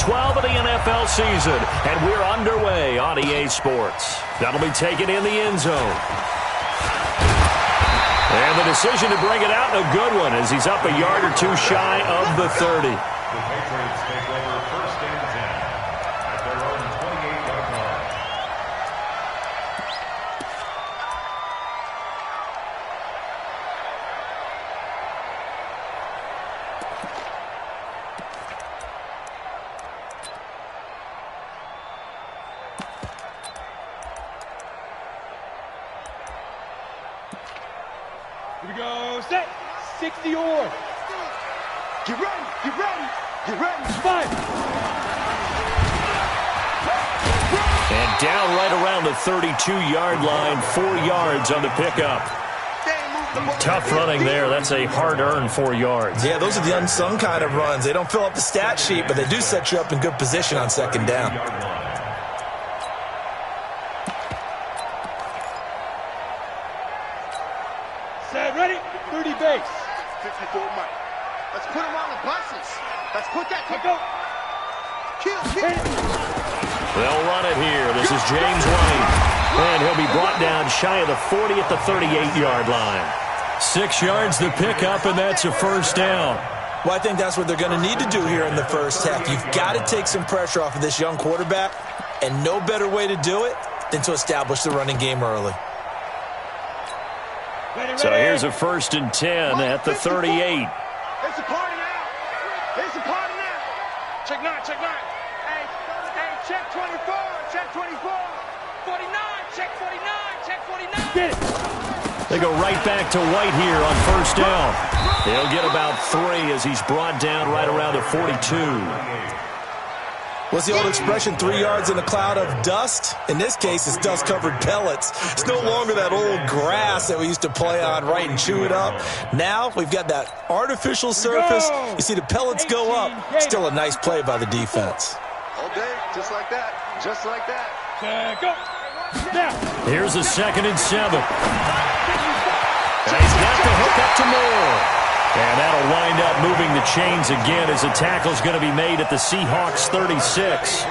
12 of the NFL season, and we're underway on EA Sports. That'll be taken in the end zone. And the decision to bring it out, a good one, as he's up a yard or two shy of the 30. The Patriots take over 1st and 10 at their own 28-yard line. Here we go, set, 60 or. Get ready, get ready, get ready, 5. And down right around the 32-yard line, 4 yards on the pickup. Tough running there. That's a hard-earned 4 yards. Yeah, those are the unsung kind of runs. They don't fill up the stat sheet, but they do set you up in good position on 2nd down. Set, ready, 30 base. 54 Mike. Let's put him on the buses. Let's put that. Go. Kill. They'll run it here. This is James White. And he'll be brought down shy of the 40 at the 38-yard line. 6 yards the pickup, and that's a 1st down. Well, I think that's what they're going to need to do here in the first half. You've got to take some pressure off of this young quarterback, and no better way to do it than to establish the running game early. So here's a 1st and 10 at the 38. It's a party now. It's a party now. Check 9, check 9. Hey, check 24, check 24. 49, check 49, check 49. Get it. They go right back to White here on 1st down. He'll get about 3 as he's brought down right around the 42. What's the old expression, 3 yards in a cloud of dust? In this case, it's dust-covered pellets. It's no longer that old grass that we used to play on, right, and chew it up. Now we've got that artificial surface. You see the pellets go up. Still a nice play by the defense. All day, just like that. Just like that. Go. Now. Here's a 2nd and 7. And he's got to hook up to Moore. And that'll wind up moving the chains again as the tackle's going to be made at the Seahawks 36.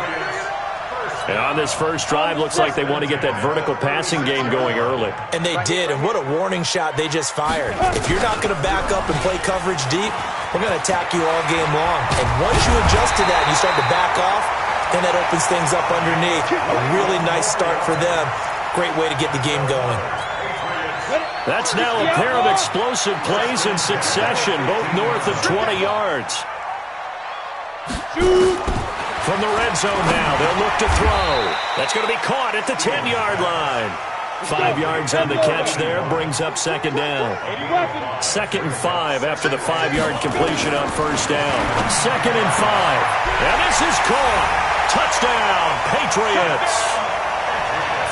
And on this first drive, looks like they want to get that vertical passing game going early. And they did, and what a warning shot they just fired. If you're not going to back up and play coverage deep, we're going to attack you all game long. And once you adjust to that and you start to back off, then that opens things up underneath. A really nice start for them. Great way to get the game going. That's now a pair of explosive plays in succession, both north of 20 yards. From the red zone now, they'll look to throw. That's going to be caught at the 10-yard line. 5 yards on the catch there, brings up 2nd down. 2nd and 5 after the 5-yard completion on 1st down. 2nd and 5. And this is caught. Touchdown, Patriots.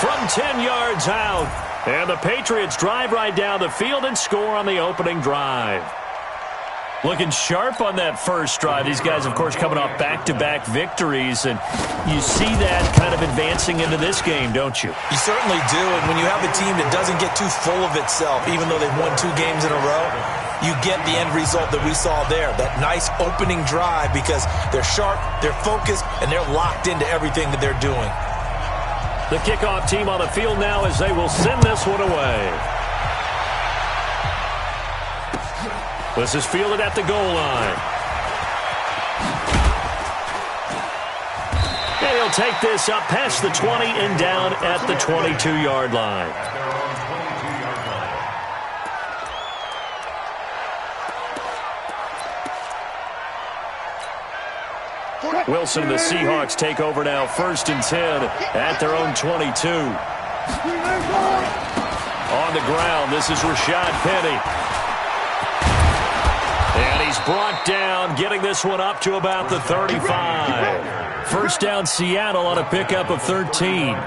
From 10 yards out. And the Patriots drive right down the field and score on the opening drive. Looking sharp on that first drive. These guys, of course, coming off back-to-back victories, and you see that kind of advancing into this game, don't you? You certainly do, and when you have a team that doesn't get too full of itself, even though they've won 2 games in a row, you get the end result that we saw there, that nice opening drive, because they're sharp, they're focused, and they're locked into everything that they're doing. The kickoff team on the field now as they will send this one away. This is fielded at the goal line. And he'll take this up past the 20 and down at the 22-yard line. Wilson and the Seahawks take over now, 1st and 10 at their own 22. On the ground, this is Rashad Penny. And he's brought down, getting this one up to about the 35. 1st down, Seattle on a pickup of 13.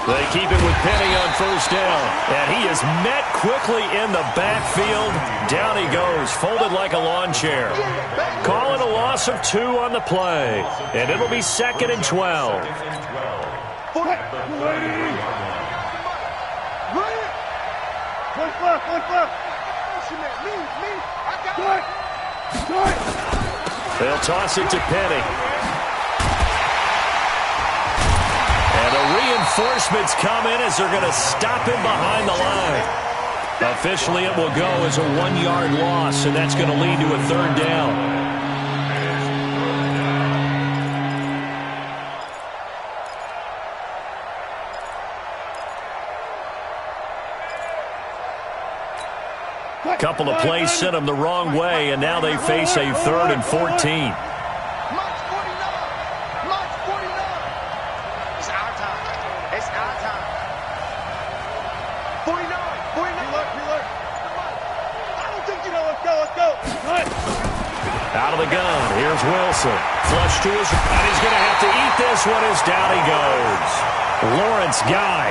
They keep it with Penny on 1st down. And he is met quickly in the backfield. Down he goes, folded like a lawn chair. Call it a loss of 2 on the play. And it'll be 2nd and 12. They'll toss it to Penny. And the reinforcements come in as they're going to stop him behind the line. Officially, it will go as a 1-yard loss, and that's going to lead to a 3rd down. Couple of plays sent them the wrong way, and now they face a 3rd and 14. March 49! March 49! It's our time. It's our time. 49! 49! Reload. I don't think you know. Let's go. Out of the gun. Here's Wilson. Flush to his... And he's going to have to eat this one as down he goes. Lawrence Guy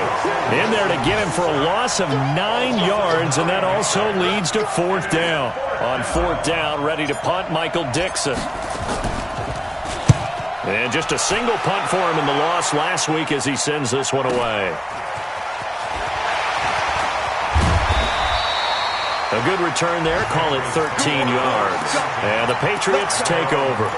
in there to get him for a loss of 9 yards, and that also leads to 4th down. On 4th down, ready to punt, Michael Dixon. And just a single punt for him in the loss last week as he sends this one away. A good return there, call it 13 yards. And the Patriots take over.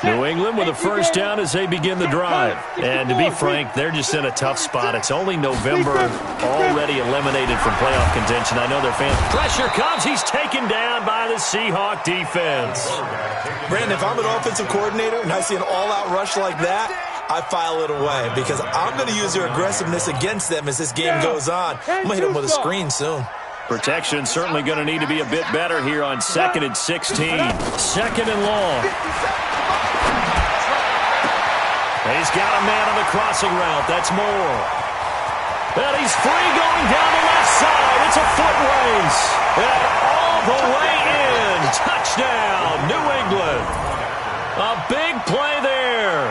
New England with a 1st down as they begin the drive. And to be frank, they're just in a tough spot. It's only November, already eliminated from playoff contention. I know their fans. Pressure comes. He's taken down by the Seahawk defense. Brandon, if I'm an offensive coordinator and I see an all-out rush like that, I file it away because I'm going to use their aggressiveness against them as this game goes on. I'm going to hit them with a screen soon. Protection certainly going to need to be a bit better here on 2nd and 16. 2nd and long. He's got a man on the crossing route. That's Moore. And he's free going down the left side. It's a foot race. And all the way in. Touchdown, New England. A big play there.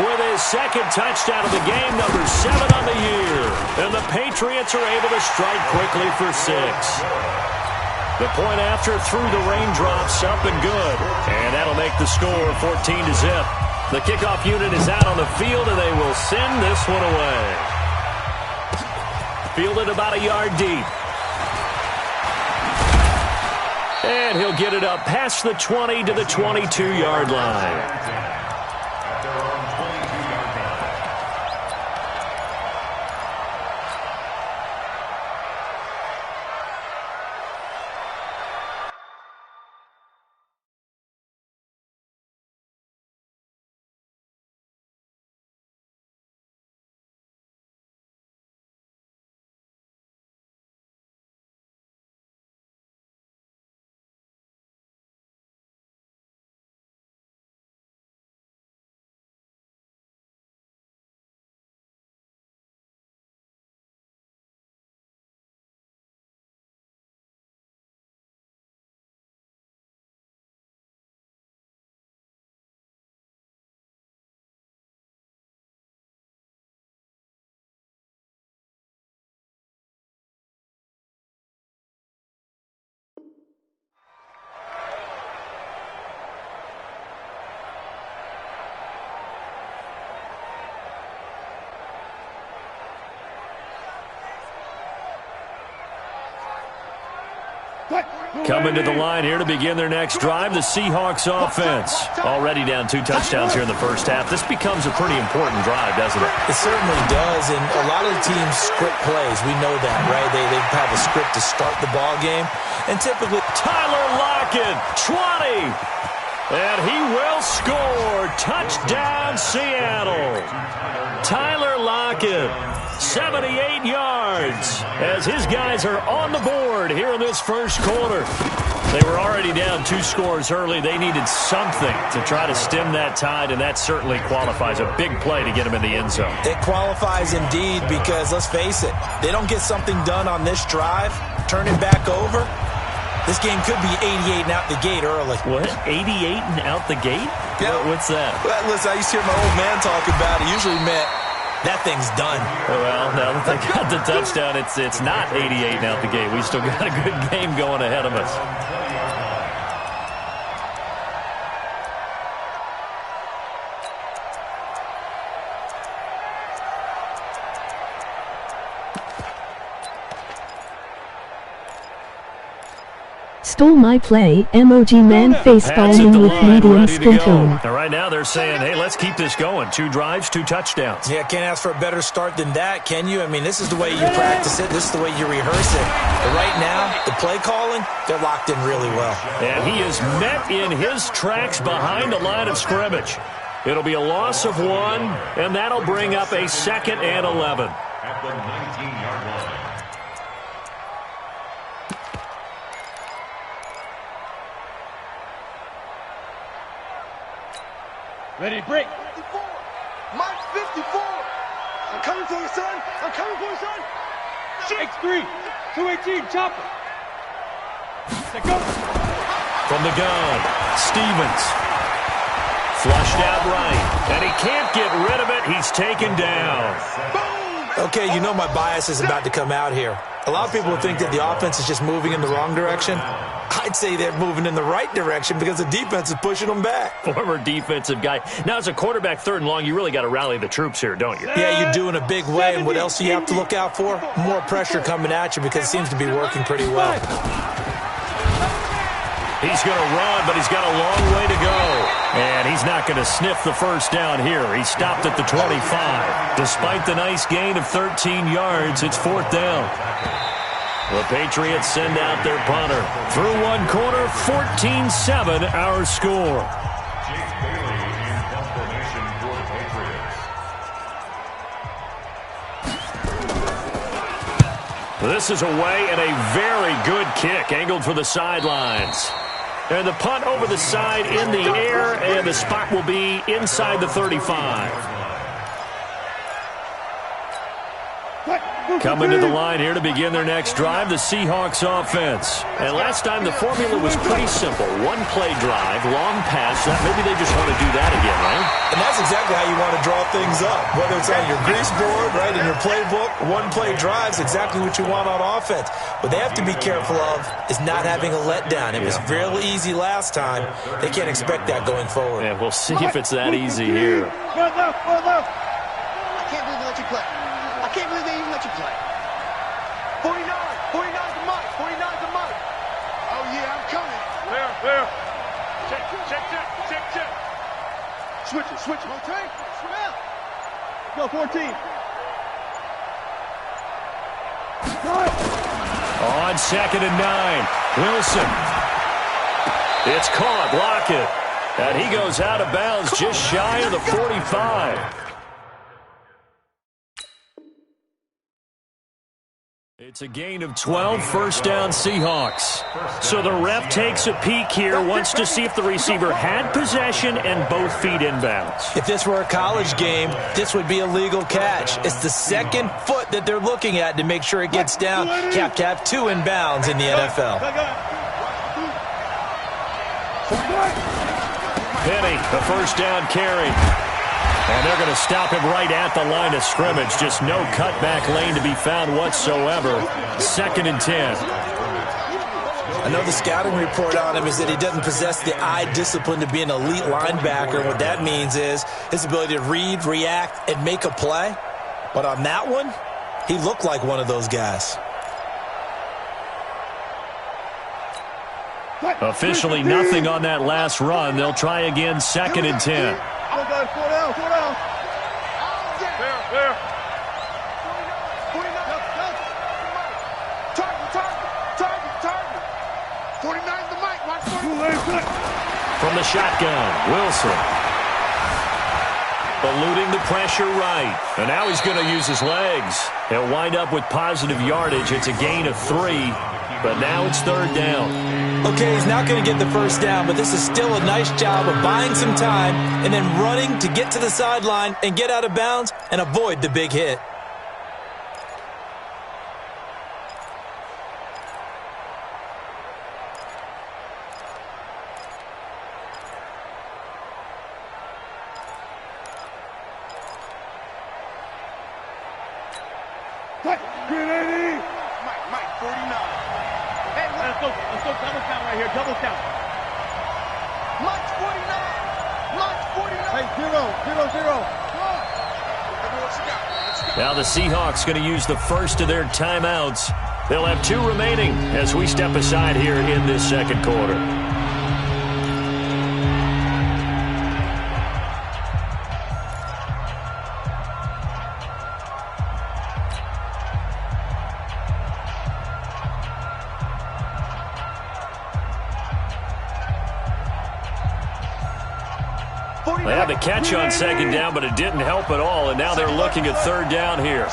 With his 2nd touchdown of the game, number 7 on the year. And the Patriots are able to strike quickly for 6. The point after through the raindrops, up and good. And that'll make the score 14-0. The kickoff unit is out on the field, and they will send this one away. Fielded about a yard deep. And he'll get it up past the 20 to the 22-yard line. Coming to the line here to begin their next drive, the Seahawks offense. Already down 2 touchdowns here in the first half. This becomes a pretty important drive, doesn't it? It certainly does, and a lot of the teams script plays. We know that, right? They have a script to start the ball game, and typically Tyler Lockett, 20. And he will score. Touchdown, Seattle. Tyler Lockett, 78 yards, as his guys are on the board here in this first quarter. They were already down 2 scores early. They needed something to try to stem that tide, and that certainly qualifies. A big play to get them in the end zone. It qualifies indeed because, let's face it, they don't get something done on this drive, turn it back over. This game could be 88 and out the gate early. What? 88 and out the gate? Yeah. What's that? Well, listen, I used to hear my old man talk about it. Usually meant that thing's done. Well, now that they got the touchdown, it's not 88 and out the gate. We still got a good game going ahead of us. Stole my play, emoji man facepalming with medium skin tone. Now, right now they're saying, hey, let's keep this going. 2 drives, 2 touchdowns. Yeah, can't ask for a better start than that, can you? I mean, this is the way you practice it. This is the way you rehearse it. But right now, the play calling, they're locked in really well. And he is met in his tracks behind the line of scrimmage. It'll be a loss of 1, and that'll bring up a 2nd and 11. At the 19-yard line. Ready, break. 54. March 54. I'm coming for you, son. I'm coming for you, son. X3. 218, chopper. Let go. From the gun, Stevens. Flushed out right, and he can't get rid of it. He's taken down. Okay, you know my bias is about to come out here. A lot of people think that the offense is just moving in the wrong direction. I'd say they're moving in the right direction because the defense is pushing them back. Former defensive guy. Now, as a quarterback, 3rd and long, you really got to rally the troops here, don't you? Yeah, you do in a big way. And what else do you have to look out for? More pressure coming at you because it seems to be working pretty well. He's going to run, but he's got a long way to go. And he's not going to sniff the first down here. He stopped at the 25. Despite the nice gain of 13 yards, it's 4th down. The Patriots send out their punter. Through 1 quarter, 14-7 our score. Jake Bailey in punt formation for the Patriots. This is away and a very good kick, angled for the sidelines. And the punt over the side in the air, and the spot will be inside the 35. Coming to the line here to begin their next drive, the Seahawks offense. And last time the formula was pretty simple. 1-play drive, long pass. Maybe they just want to do that again, right? And that's exactly how you want to draw things up. Whether it's on your grease board, right, in your playbook, 1-play drive's exactly what you want on offense. What they have to be careful of is not having a letdown. It was real easy last time. They can't expect that going forward. And we'll see if it's that easy here. Run left, run left. I can't believe they let you play. I can't believe they even let you play. 49 the mic, 49 the mic. Oh, yeah, I'm coming. Where? Check. Switch it. Rotate. Go, 14. On 2nd and 9, Wilson. It's caught, Lockett. And he goes out of bounds just shy of the 45. It's a gain of 12, 1st down Seahawks. So the ref takes a peek here, wants to see if the receiver had possession and both feet inbounds. If this were a college game, this would be a legal catch. It's the 2nd foot that they're looking at to make sure it gets down. You have to have 2 inbounds in the NFL. Penny, the 1st down carry. And they're going to stop him right at the line of scrimmage. Just no cutback lane to be found whatsoever. 2nd and 10. I know the scouting report on him is that he doesn't possess the eye discipline to be an elite linebacker. What that means is his ability to read, react, and make a play. But on that one, he looked like one of those guys. Officially nothing on that last run. They'll try again, 2nd and 10. Four down. Where? 49 the mic. Watch 49. From the shotgun, Wilson. Eluding the pressure right. And now he's going to use his legs. He'll wind up with positive yardage. It's a gain of 3, but now it's 3rd down. Okay, he's not going to get the 1st down, but this is still a nice job of buying some time and then running to get to the sideline and get out of bounds and avoid the big hit. Mike, 49. Hey, Let's go double count right here. Double count. Mike's 49. Mike's 49. Hey, 0. Now the Seahawks going to use the first of their timeouts They'll have 2 remaining as we step aside here in this second quarter. They had the catch on second down, but it didn't help at all, and now they're looking at third down here.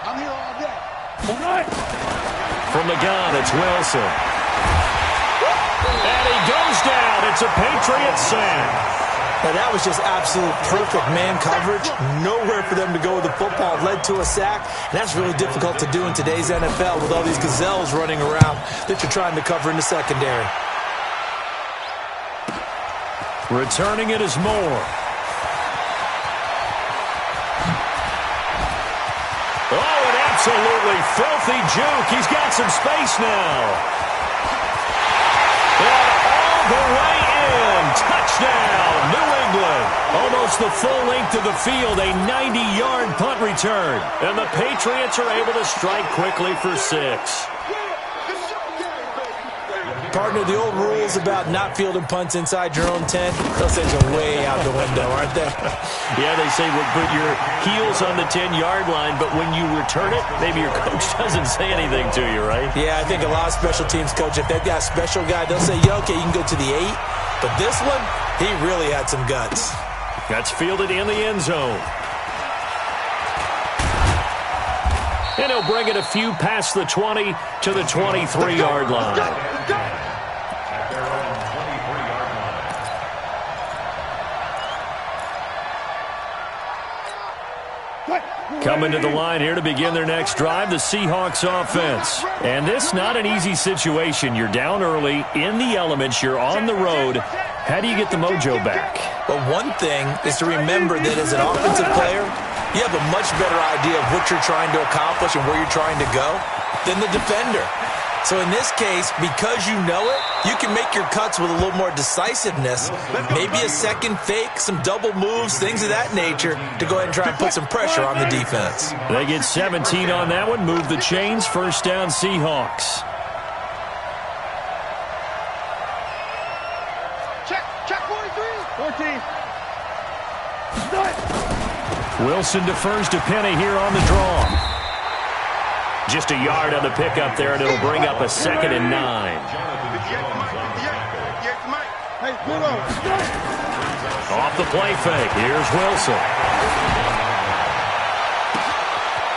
I'm here all day. From the gun, it's Wilson. And he goes down. It's a Patriots sack. Now, that was just absolute perfect man coverage. Nowhere for them to go with the football. It led to a sack. And that's really difficult to do in today's NFL with all these gazelles running around that you're trying to cover in the secondary. Returning it is Moore. Oh, an absolutely filthy juke. He's got some space now. And all the way in. Touchdown, New England. Almost the full length of the field, a 90-yard punt return. And the Patriots are able to strike quickly for 6. Partner, the old rules about not fielding punts inside your own 10, those things are way out the window, aren't they? Yeah, they say put your heels on the 10-yard line, but when you return it, maybe your coach doesn't say anything to you, right? Yeah, I think a lot of special teams coach, if they've got a special guy, they'll say, yeah, okay, you can go to the 8. But this one, he really had some guts. That's fielded in the end zone. And he'll bring it a few past the 20 to the 23-yard line. Coming to the line here to begin their next drive, the Seahawks offense. And this not an easy situation. You're down early, in the elements, you're on the road. How do you get the mojo back? Well, one thing is to remember that as an offensive player, you have a much better idea of what you're trying to accomplish and where you're trying to go than the defender. So in this case, because you know it, you can make your cuts with a little more decisiveness, maybe a second fake, some double moves, things of that nature, to go ahead and try and put some pressure on the defense. They get 17 on that one, move the chains, first down Seahawks. Check 43. 14. Wilson defers to Penny here on the draw. Just a yard on the pickup there, and it'll bring up a 2nd and 9. Off the play fake. Here's Wilson.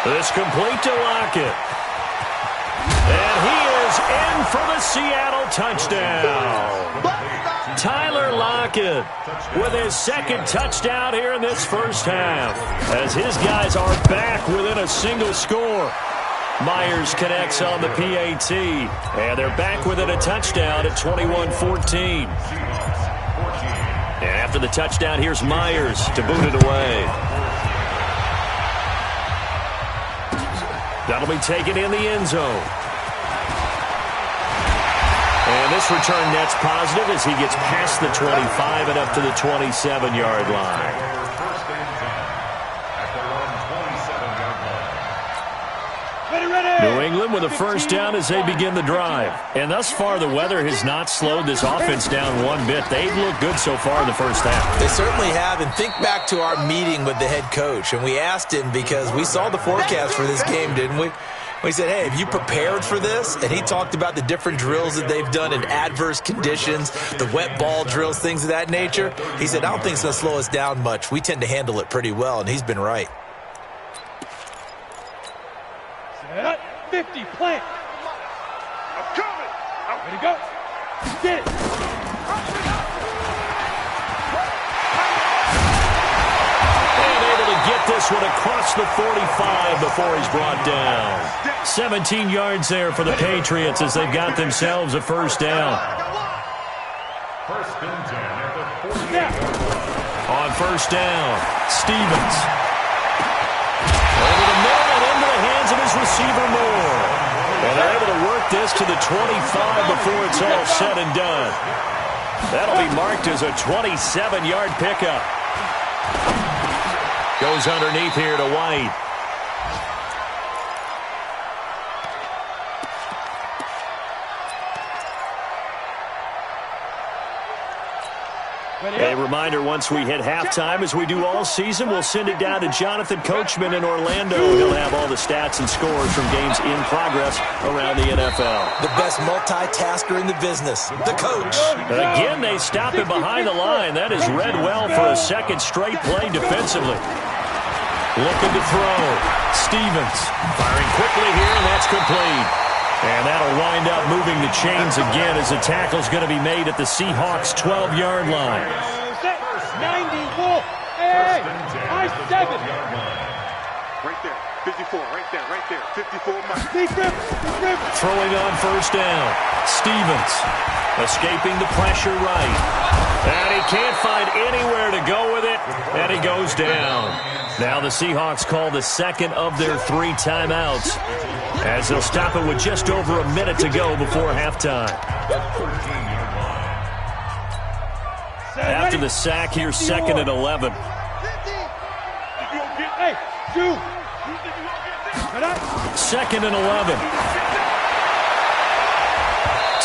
This complete to Lockett. And he is in for the Seattle touchdown. Tyler Lockett with his 2nd touchdown here in this first half, as his guys are back within a single score. Myers connects on the PAT, and they're back within a touchdown at 21-14. And after the touchdown, here's Myers to boot it away. That'll be taken in the end zone. And this return net's positive as he gets past the 25 and up to the 27-yard line. New England with a first down as they begin the drive. And thus far, the weather has not slowed this offense down one bit. They've looked good so far in the first half. They certainly have. And think back to our meeting with the head coach. And we asked him, because we saw the forecast for this game, didn't we? We said, hey, have you prepared for this? And he talked about the different drills that they've done in adverse conditions, the wet ball drills, things of that nature. He said, I don't think it's going to slow us down much. We tend to handle it pretty well, and he's been right. 50, plant. I'm coming. Ready to go. Get it. And able to get this one across the 45 before he's brought down. 17 yards there for the Patriots as they've got themselves a first down. First and 10 at the 48. On first down, Stevens. Over the middle and into the hands of his receiver Moore. And they're able to work this to the 25 before it's all said and done. That'll be marked as a 27-yard pickup. Goes underneath here to White. A reminder, once we hit halftime, as we do all season, we'll send it down to Jonathan Coachman in Orlando. He'll have all the stats and scores from games in progress around the NFL. The best multitasker in the business, the coach. Again, they stop him behind the line. That is read well for a second straight play defensively. Looking to throw. Stevens firing quickly here, and that's complete. And that'll wind up moving the chains again as the tackle's going to be made at the Seahawks' 12-yard line. 94. Hey, I 7. Right there. 54. Right there. 54. Throwing on first down. Stevens escaping the pressure right. And he can't find anywhere to go with it. And he goes down. Now the Seahawks call the second of their 3 timeouts, as they'll stop it with just over a minute to go before halftime. After the sack, here's 2nd and 11. Hey, 2. 2nd and 11.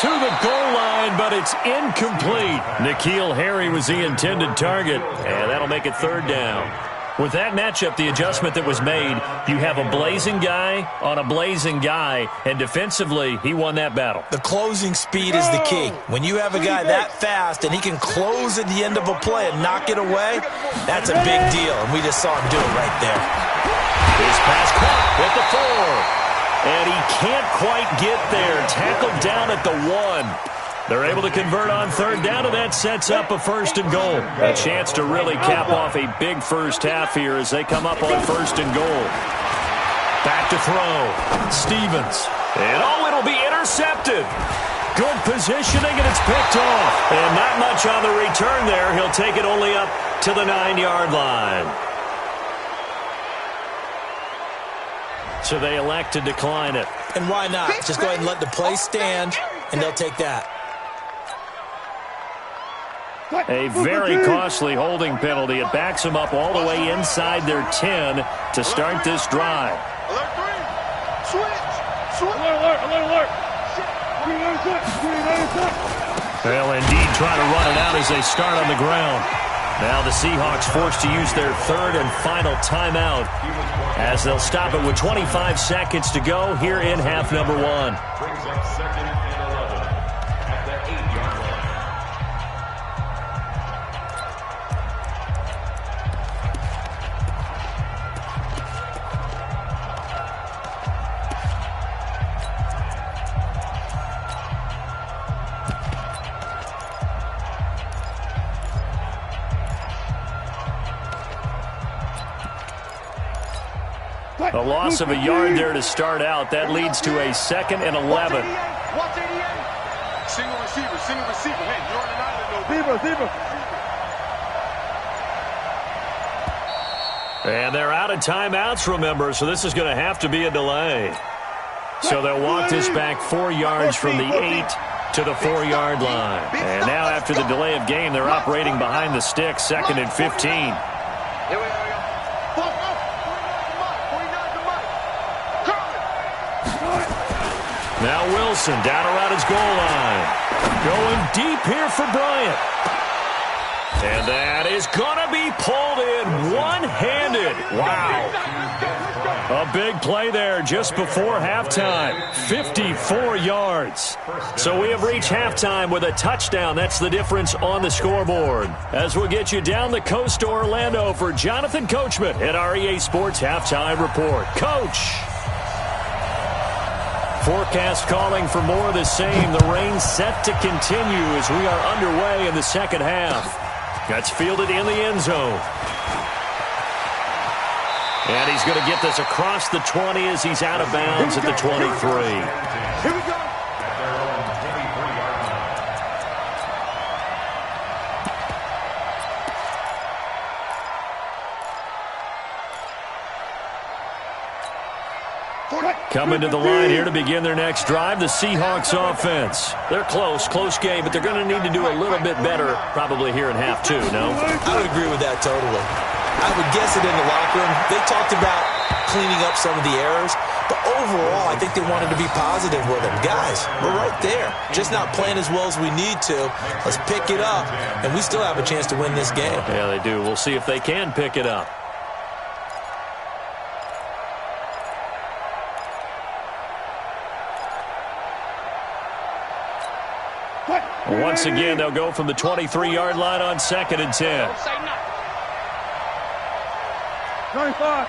To the goal line, but it's incomplete. N'Keal Harry was the intended target, and that'll make it 3rd down. With that matchup, the adjustment that was made, you have a blazing guy on a blazing guy, and defensively, he won that battle. The closing speed is the key. When you have a guy that fast and he can close at the end of a play and knock it away, that's a big deal, and we just saw him do it right there. His pass caught at the 4, and he can't quite get there. Tackled down at the 1. They're able to convert on 3rd down, and that sets up a 1st and goal. A chance to really cap off a big first half here as they come up on 1st and goal. Back to throw. Stevens. And it'll be intercepted. Good positioning, and it's picked off. And not much on the return there. He'll take it only up to the 9-yard line. So they elect to decline it. And why not? Just go ahead and let the play stand, and they'll take that. A very costly holding penalty. It backs them up all the way inside their 10 to start this drive. Alert 3. Switch. Alert. Well, indeed, trying to run it out as they start on the ground. Now the Seahawks forced to use their 3rd and final timeout, as they'll stop it with 25 seconds to go here in half number 1. Brings up 2nd and 11 at the 8-yard line. A loss of a yard there to start out. That leads to a 2nd and 11. Watch 88. Single receiver. Hey, you're on an island, Zebra. And they're out of timeouts, remember, so this is going to have to be a delay. So they'll walk this back 4 yards from the 8 to the 4-yard line. And now after the delay of game, they're operating behind the stick, 2nd and 15. Here we go. Now Wilson down around his goal line. Going deep here for Bryant. And that is going to be pulled in one-handed. Wow. A big play there just before halftime. 54 yards. So we have reached halftime with a touchdown. That's the difference on the scoreboard. As we'll get you down the coast to Orlando for Jonathan Coachman at our EA Sports Halftime Report. Coach. Forecast calling for more of the same. The rain set to continue as we are underway in the second half. That's fielded in the end zone. And he's going to get this across the 20 as he's out of bounds at the 23. Here we go. At their own 23-yard line. 40. Coming to the line here to begin their next drive, the Seahawks offense. They're close game, but they're going to need to do a little bit better probably here in half two, no? I would agree with that totally. I would guess it in the locker room. They talked about cleaning up some of the errors, but overall, I think they wanted to be positive with them. Guys, we're right there. Just not playing as well as we need to. Let's pick it up, and we still have a chance to win this game. Yeah, they do. We'll see if they can pick it up. Once again, they'll go from the 23-yard line on 2nd and 10. 25.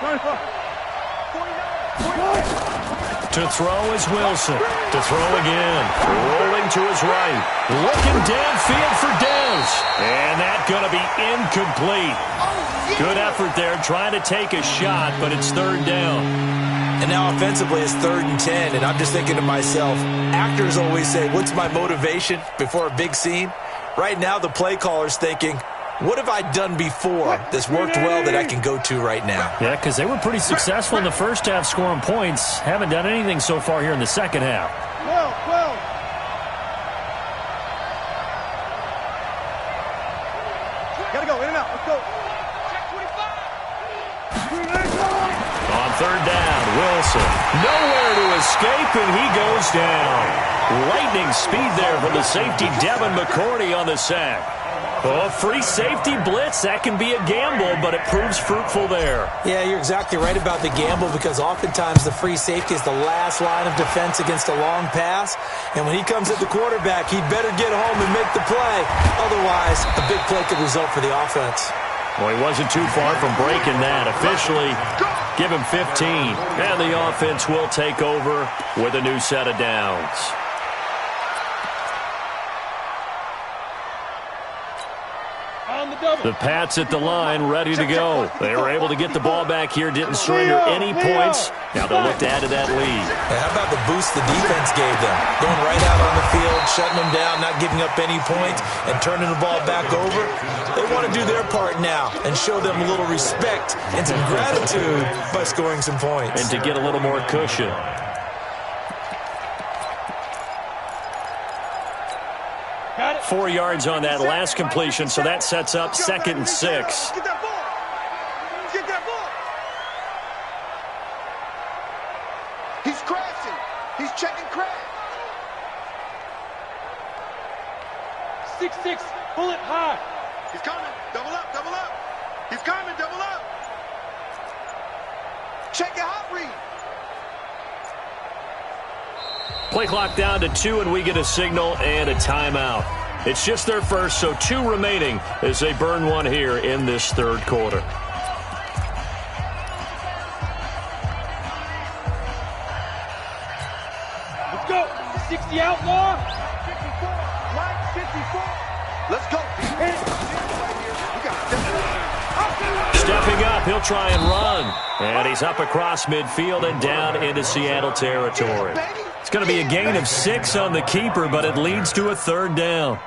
To throw is Wilson. To throw again. Rolling to his right. Looking downfield for Dez. And that's going to be incomplete. Good effort there trying to take a shot, but it's 3rd down. And now offensively it's 3rd and 10, and I'm just thinking to myself, actors always say, what's my motivation before a big scene? Right now the play caller's thinking, what have I done before that's worked well that I can go to right now? Yeah, because they were pretty successful in the first half scoring points. Haven't done anything so far here in the second half. Well. Gotta go, in and out. Let's go. On 3rd down, Wilson. Nowhere to escape, and he goes down. Lightning speed there from the safety, Devin McCourty, on the sack. Oh, free safety blitz, that can be a gamble, but it proves fruitful there. Yeah, you're exactly right about the gamble because oftentimes the free safety is the last line of defense against a long pass. And when he comes at the quarterback, he'd better get home and make the play. Otherwise, a big play could result for the offense. Well, he wasn't too far from breaking that. Officially, give him 15. And the offense will take over with a new set of downs. The Pats at the line, ready to go. They were able to get the ball back here, didn't surrender any points. Now they'll look to add to that lead. How about the boost the defense gave them? Going right out on the field, shutting them down, not giving up any points, and turning the ball back over. They want to do their part now and show them a little respect and some gratitude by scoring some points. And to get a little more cushion. Got it. 4 yards on that last completion, so that sets up 2nd and 6. Get that ball. Get that ball. He's crashing. He's checking crash. 6-6. Pull it high. He's coming. Double up. Double up. He's coming. Double up. Check your hot read. Play clock down to 2, and we get a signal and a timeout. It's just their first, so 2 remaining as they burn one here in this 3rd quarter. Let's go. 60 outlaw. 54. Mike, 54. Let's go. Stepping up, he'll try and run. And he's up across midfield and down into Seattle territory. It's going to be a gain of 6 on the keeper, but it leads to a 3rd down.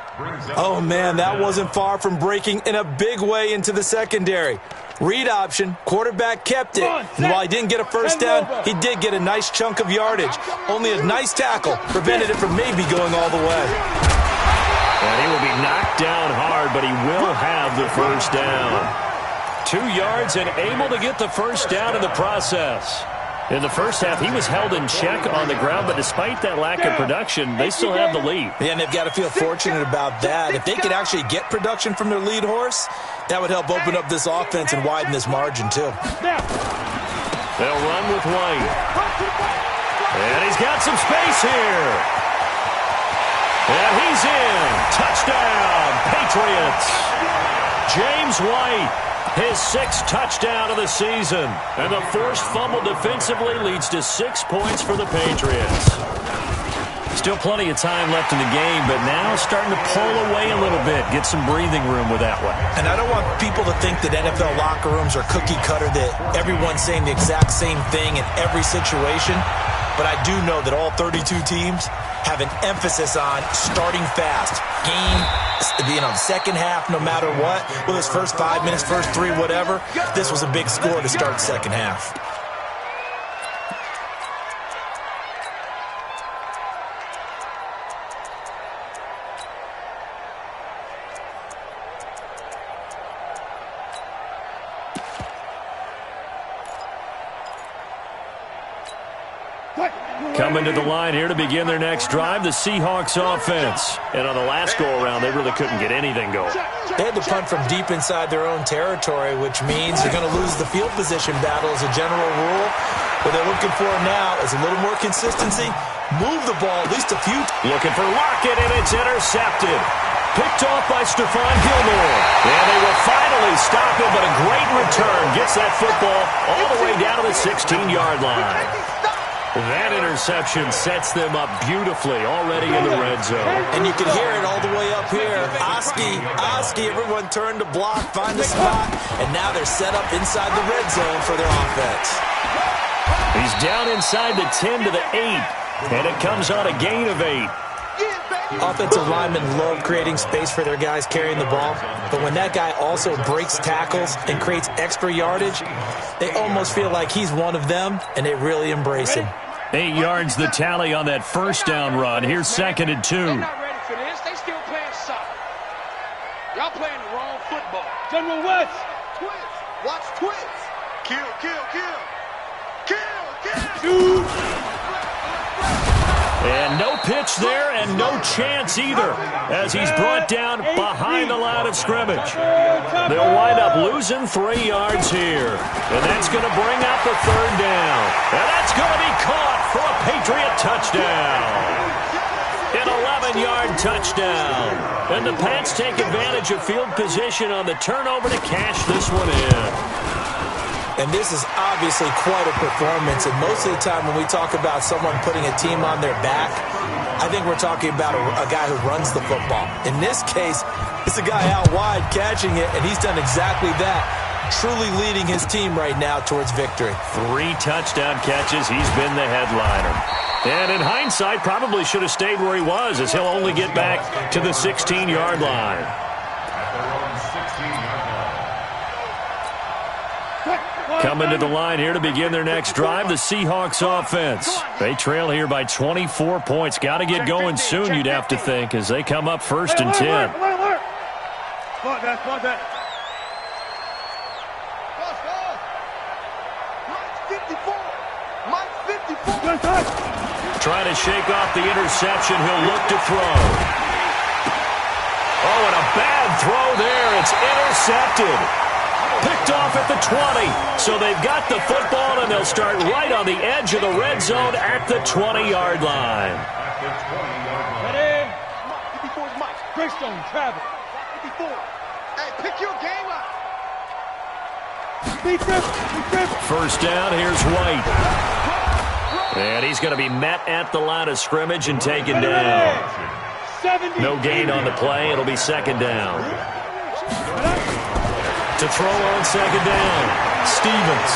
Oh, man, that wasn't far from breaking in a big way into the secondary. Read option, quarterback kept it. And while he didn't get a first down, he did get a nice chunk of yardage. Only a nice tackle prevented it from maybe going all the way. And he will be knocked down hard, but he will have the first down. 2 yards and able to get the first down in the process. In the first half, he was held in check on the ground, but despite that lack of production, they still have the lead. Yeah, and they've got to feel fortunate about that. If they could actually get production from their lead horse, that would help open up this offense and widen this margin, too. They'll run with White. And he's got some space here. And he's in. Touchdown, Patriots. James White, his 6th touchdown of the season. And the forced fumble defensively leads to 6 points for the Patriots. Still plenty of time left in the game, but now starting to pull away a little bit. Get some breathing room with that one. And I don't want people to think that NFL locker rooms are cookie cutter, that everyone's saying the exact same thing in every situation. But I do know that all 32 teams have an emphasis on starting fast. Game being on the second half no matter what. Well, this first 5 minutes, first 3, whatever. This was a big score to start second half. Coming to the line here to begin their next drive, the Seahawks offense. And on the last go-around, they really couldn't get anything going. They had to punt from deep inside their own territory, which means you're going to lose the field position battle as a general rule. What they're looking for now is a little more consistency. Move the ball at least a few. Looking for Lockett, and it's intercepted. Picked off by Stephon Gilmore. And they will finally stop him, but a great return gets that football all the way down to the 16-yard line. That interception sets them up beautifully already in the red zone. And you can hear it all the way up here. Oski, everyone turned to block, find a spot, and now they're set up inside the red zone for their offense. He's down inside the 10 to the 8, and it comes on a gain of 8. Offensive linemen love creating space for their guys carrying the ball, but when that guy also breaks tackles and creates extra yardage, they almost feel like he's one of them, and they really embrace him. 8 yards the tally on that first down run. Here's 2nd and 2. They're not ready for this. They still playing soccer. Y'all playing the wrong football. General West. Twins. Watch twins. Kill, kill, kill. Kill, kill. Shoot. And no pitch there and no chance either as he's brought down behind the line of scrimmage. They'll wind up losing 3 yards here. And that's going to bring up the 3rd down. And that's going to be caught for a Patriot touchdown. An 11-yard touchdown. And the Pats take advantage of field position on the turnover to cash this one in. And this is obviously quite a performance. And most of the time when we talk about someone putting a team on their back, I think we're talking about a guy who runs the football. In this case, it's a guy out wide catching it, and he's done exactly that, truly leading his team right now towards victory. 3 touchdown catches. He's been the headliner. And in hindsight, probably should have stayed where he was, as he'll only get back to the 16-yard line. Coming to the line here to begin their next drive, the Seahawks offense. They trail here by 24 points. Got to get going soon, you'd have to think, as they come up 1st and 10. Trying to shake off the interception. He'll look to throw. Oh, and a bad throw there. It's intercepted. Picked off at the 20. So they've got the football, and they'll start right on the edge of the red zone at the 20-yard line. Ready? 54's Mike. Greystone, travel. 54. Hey, pick your game up. Big trip. 1st down, here's White. And he's going to be met at the line of scrimmage and taken down. No gain on the play. It'll be 2nd down. To throw on 2nd down, Stevens.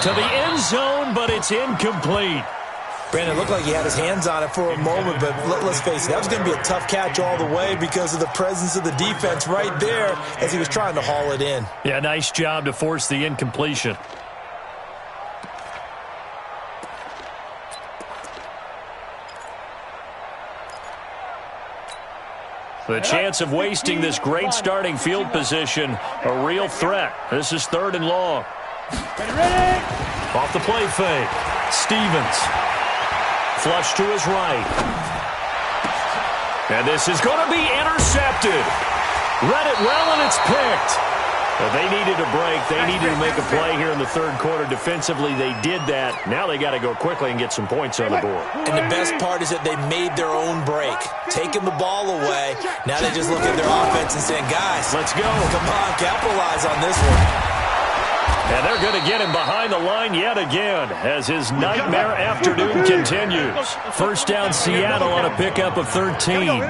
To the end zone, but it's incomplete. Brandon, looked like he had his hands on it for a moment, but let's face it, that was going to be a tough catch all the way because of the presence of the defense right there as he was trying to haul it in. Yeah, nice job to force the incompletion. The chance of wasting this great starting field position, a real threat. This is 3rd and long. Ready? Off the play fake. Stevens. Flush to his right. And this is going to be intercepted. Read it well, and it's picked. Well, they needed a break. They needed to make a play here in the 3rd quarter. Defensively, they did that. Now they got to go quickly and get some points on the board. And the best part is that they made their own break, taking the ball away. Now they just look at their offense and saying, guys, let's go. Come on, capitalize on this one. And they're going to get him behind the line yet again as his nightmare afternoon continues. 1st down, Seattle on a pickup of 13.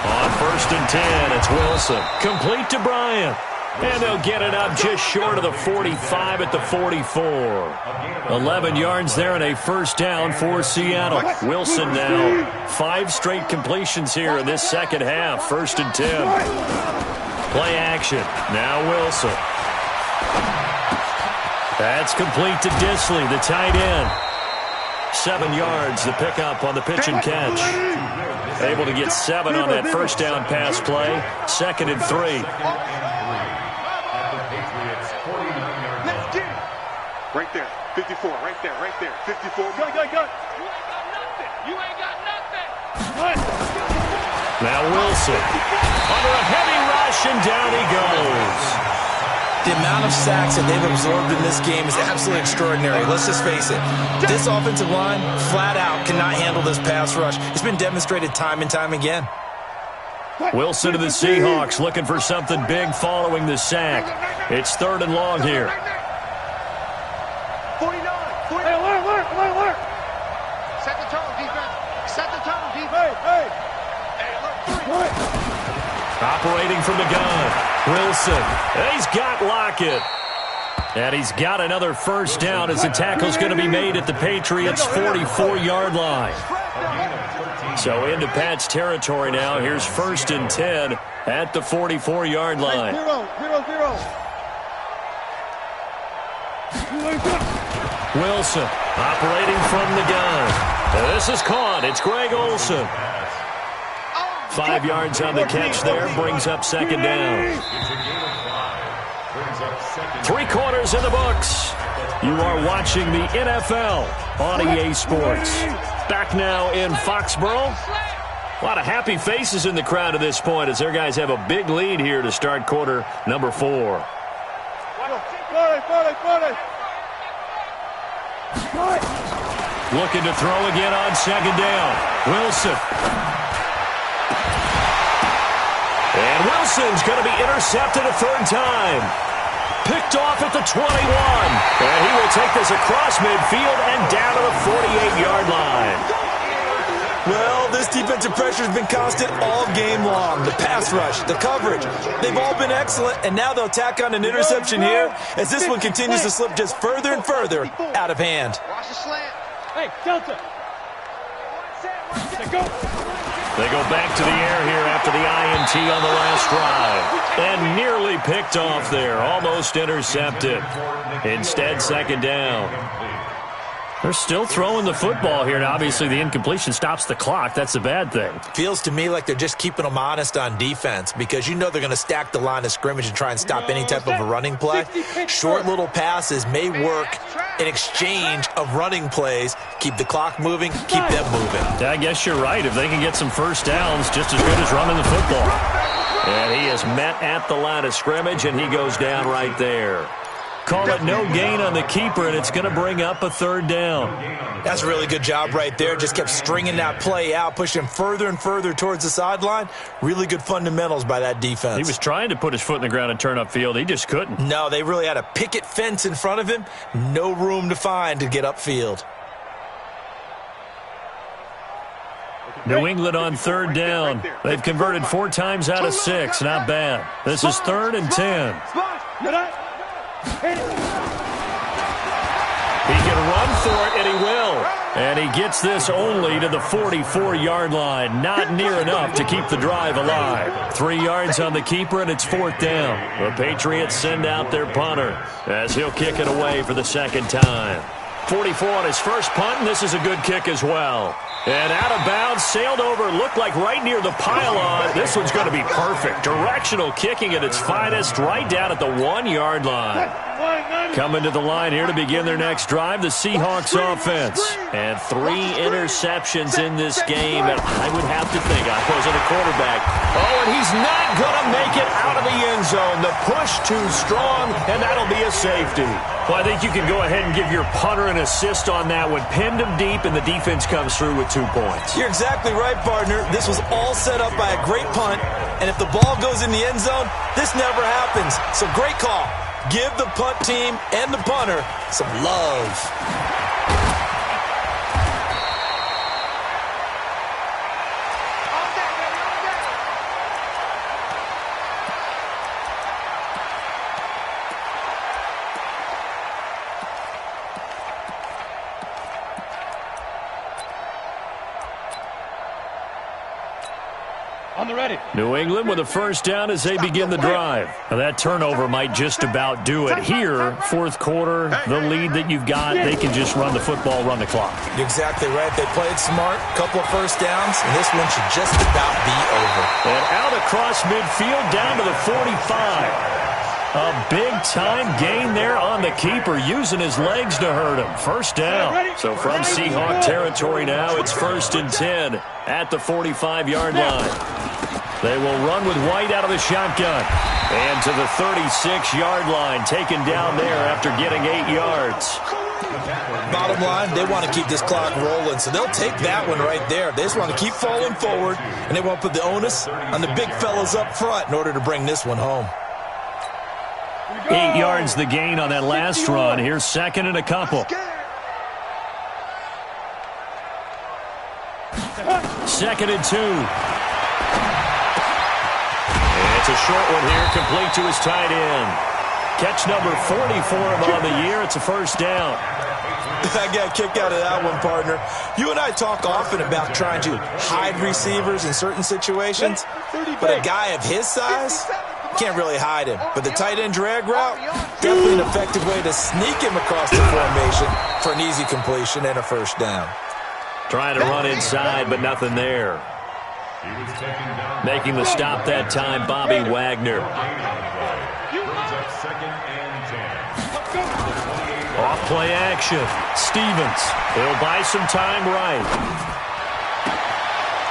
On 1st and 10, it's Wilson. Complete to Bryant. And they'll get it up just short of the 45 at the 44. 11 yards there and a 1st down for Seattle. Wilson now 5 straight completions here in this 2nd half. 1st and 10. Play action. Now Wilson. That's complete to Disley, the tight end. 7 yards, the pickup on the pitch and catch. Able to get 7 on that 1st down pass play. 2nd and 3. Right there. 54, right there, 54. Go. You ain't got nothing. You ain't got nothing. Now Wilson under a heavy rush, and down he goes. The amount of sacks that they've absorbed in this game is absolutely extraordinary. Let's just face it. This offensive line, flat out, cannot handle this pass rush. It's been demonstrated time and time again. Wilson to the Seahawks looking for something big following the sack. It's 3rd and long here. 49. Hey, alert. Set the tone, defense. Set the tone, defense. Hey, look, 3. Operating from the gun. Wilson. And he's got Lockett. And he's got another first down as the tackle's going to be made at the Patriots' 44-yard line. So into Pat's territory now. Here's 1st and 10 at the 44-yard line. 0. Wilson operating from the gun. And this is caught. It's Greg Olsen. 5 yards on the catch there. Brings up 2nd down. 3 quarters in the books. You are watching the NFL on EA Sports. Back now in Foxborough. A lot of happy faces in the crowd at this point as their guys have a big lead here to start quarter number 4. Looking to throw again on 2nd down. Wilson. And Wilson's going to be intercepted a 3rd time. Picked off at the 21. And he will take this across midfield and down to the 48-yard line. Well, this defensive pressure has been constant all game long. The pass rush, the coverage, they've all been excellent, and now they'll tack on an interception here as this one continues to slip just further and further out of hand. Watch the slant. Hey, Delta. Go. They go back to the air here after the INT on the last drive. And nearly picked off there. Almost intercepted. Instead, 2nd down. They're still throwing the football here. Now, obviously, the incompletion stops the clock. That's the bad thing. Feels to me like they're just keeping them honest on defense because you know they're going to stack the line of scrimmage and try and stop any type of a running play. Short little passes may work in exchange of running plays. Keep the clock moving, keep them moving. I guess you're right. If they can get some first downs, just as good as running the football. And he is met at the line of scrimmage, and he goes down right there. Call it no gain on the keeper, and it's going to bring up a 3rd down. That's a really good job right there. Just kept stringing that play out, pushing further and further towards the sideline. Really good fundamentals by that defense. He was trying to put his foot in the ground and turn upfield. He just couldn't. No, they really had a picket fence in front of him. No room to find to get upfield. New England on 3rd down. They've converted 4 times out of 6. Not bad. This is 3rd and 10. He can run for it, and he will. And he gets this only to the 44-yard line. Not near enough to keep the drive alive. 3 yards on the keeper, and it's 4th down. The Patriots send out their punter as he'll kick it away for the 2nd time. 44 on his first punt, and this is a good kick as well. And out of bounds, sailed over, looked like right near the pylon. This one's going to be perfect. Directional kicking at its finest, right down at the 1-yard line. Coming to the line here to begin their next drive, the Seahawks offense. And 3 interceptions in this game, and I would have to think I wasn't a quarterback. Oh, and he's not going to make it out of the end zone. The push too strong, and that'll be a safety. Well, I think you can go ahead and give your punter an assist on that one. Pinned him deep, and the defense comes through with 2 points. You're exactly right, partner. This was all set up by a great punt, and if the ball goes in the end zone, this never happens. So great call. Give the punt team and the punter some love. New England with a first down as they begin the drive. Now that turnover might just about do it. Here, 4th quarter, the lead that you've got, they can just run the football, run the clock. You're exactly right. They played smart, couple of first downs, and this one should just about be over. And out across midfield, down to the 45. A big-time gain there on the keeper, using his legs to hurt him. First down. So from Seahawk territory now, it's 1st and 10 at the 45-yard line. They will run with White out of the shotgun. And to the 36-yard line, taken down there after getting 8 yards. Bottom line, they want to keep this clock rolling, so they'll take that one right there. They just want to keep falling forward, and they want to put the onus on the big fellas up front in order to bring this one home. 8 yards the gain on that last run. Here's 2nd and a couple. 2nd and 2. And it's a short one here, complete to his tight end. Catch number 40 for him on the year. It's a first down. I got a kick out of that one, partner. You and I talk often about trying to hide receivers in certain situations, but a guy of his size can't really hide him. But the tight end drag route, definitely an effective way to sneak him across the formation for an easy completion and a first down. Trying to run inside, but nothing there. Making the stop that time, Bobby Wagner. Off play action. Stevens. He'll buy some time right.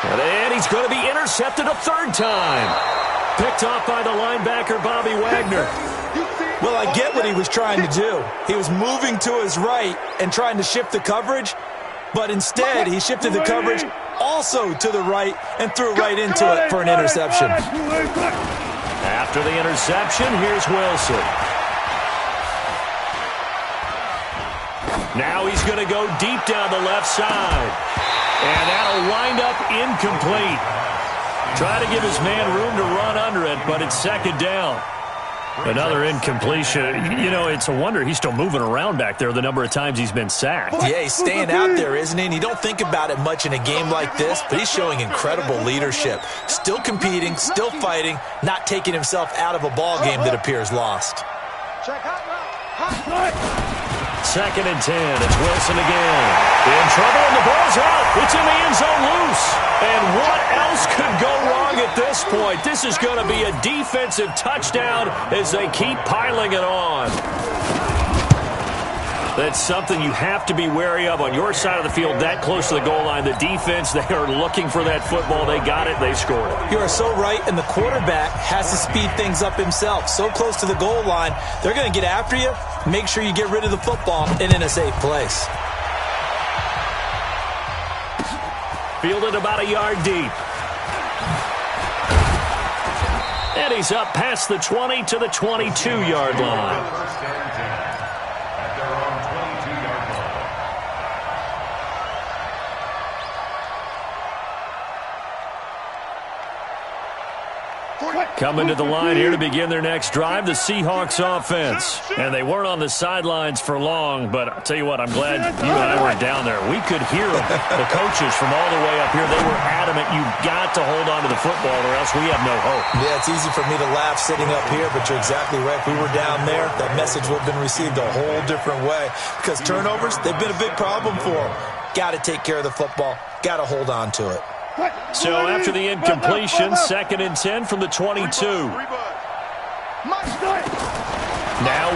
And he's going to be intercepted a 3rd time. Picked off by the linebacker, Bobby Wagner. Well, I get what he was trying to do. He was moving to his right and trying to shift the coverage, but instead he shifted the coverage also to the right and threw right into it for an interception. After the interception, here's Wilson. Now he's going to go deep down the left side. And that'll wind up incomplete. Try to give his man room to run under it, but it's 2nd down. Another incompletion. You know, it's a wonder he's still moving around back there the number of times he's been sacked. Yeah, he's staying out there, isn't he? And you don't think about it much in a game like this, but he's showing incredible leadership. Still competing, still fighting, not taking himself out of a ball game that appears lost. 2nd and 10. It's Wilson again. In trouble, and the ball's out. It's in the end zone loose. And what else could go wrong at this point? This is going to be a defensive touchdown as they keep piling it on. That's something you have to be wary of on your side of the field, that close to the goal line. The defense, they are looking for that football. They got it. They scored it. You are so right, and the quarterback has to speed things up himself. So close to the goal line, they're going to get after you. Make sure you get rid of the football and in a safe place. Fielded about a yard deep. And he's up past the 20 to the 22-yard line. Coming to the line here to begin their next drive, the Seahawks offense. And they weren't on the sidelines for long, but I'll tell you what, I'm glad you and I weren't down there. We could hear them, the coaches from all the way up here. They were adamant, you've got to hold on to the football or else we have no hope. Yeah, it's easy for me to laugh sitting up here, but you're exactly right. If we were down there, that message would have been received a whole different way. Because turnovers, they've been a big problem for them. Got to take care of the football. Got to hold on to it. So after the incompletion, 2nd and 10 from the 22. Now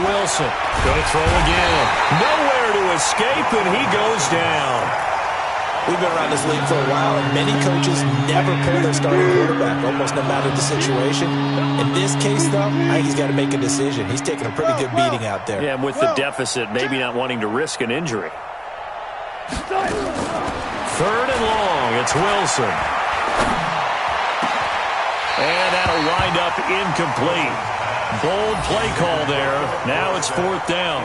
Wilson going to throw again. Nowhere to escape, and he goes down. We've been around this league for a while, and many coaches never pull their starting quarterback, almost no matter the situation. In this case, though, I think he's got to make a decision. He's taking a pretty good beating out there. Yeah, with the deficit, maybe not wanting to risk an injury. 3rd and long, it's Wilson. And that'll wind up incomplete. Bold play call there. Now it's 4th down.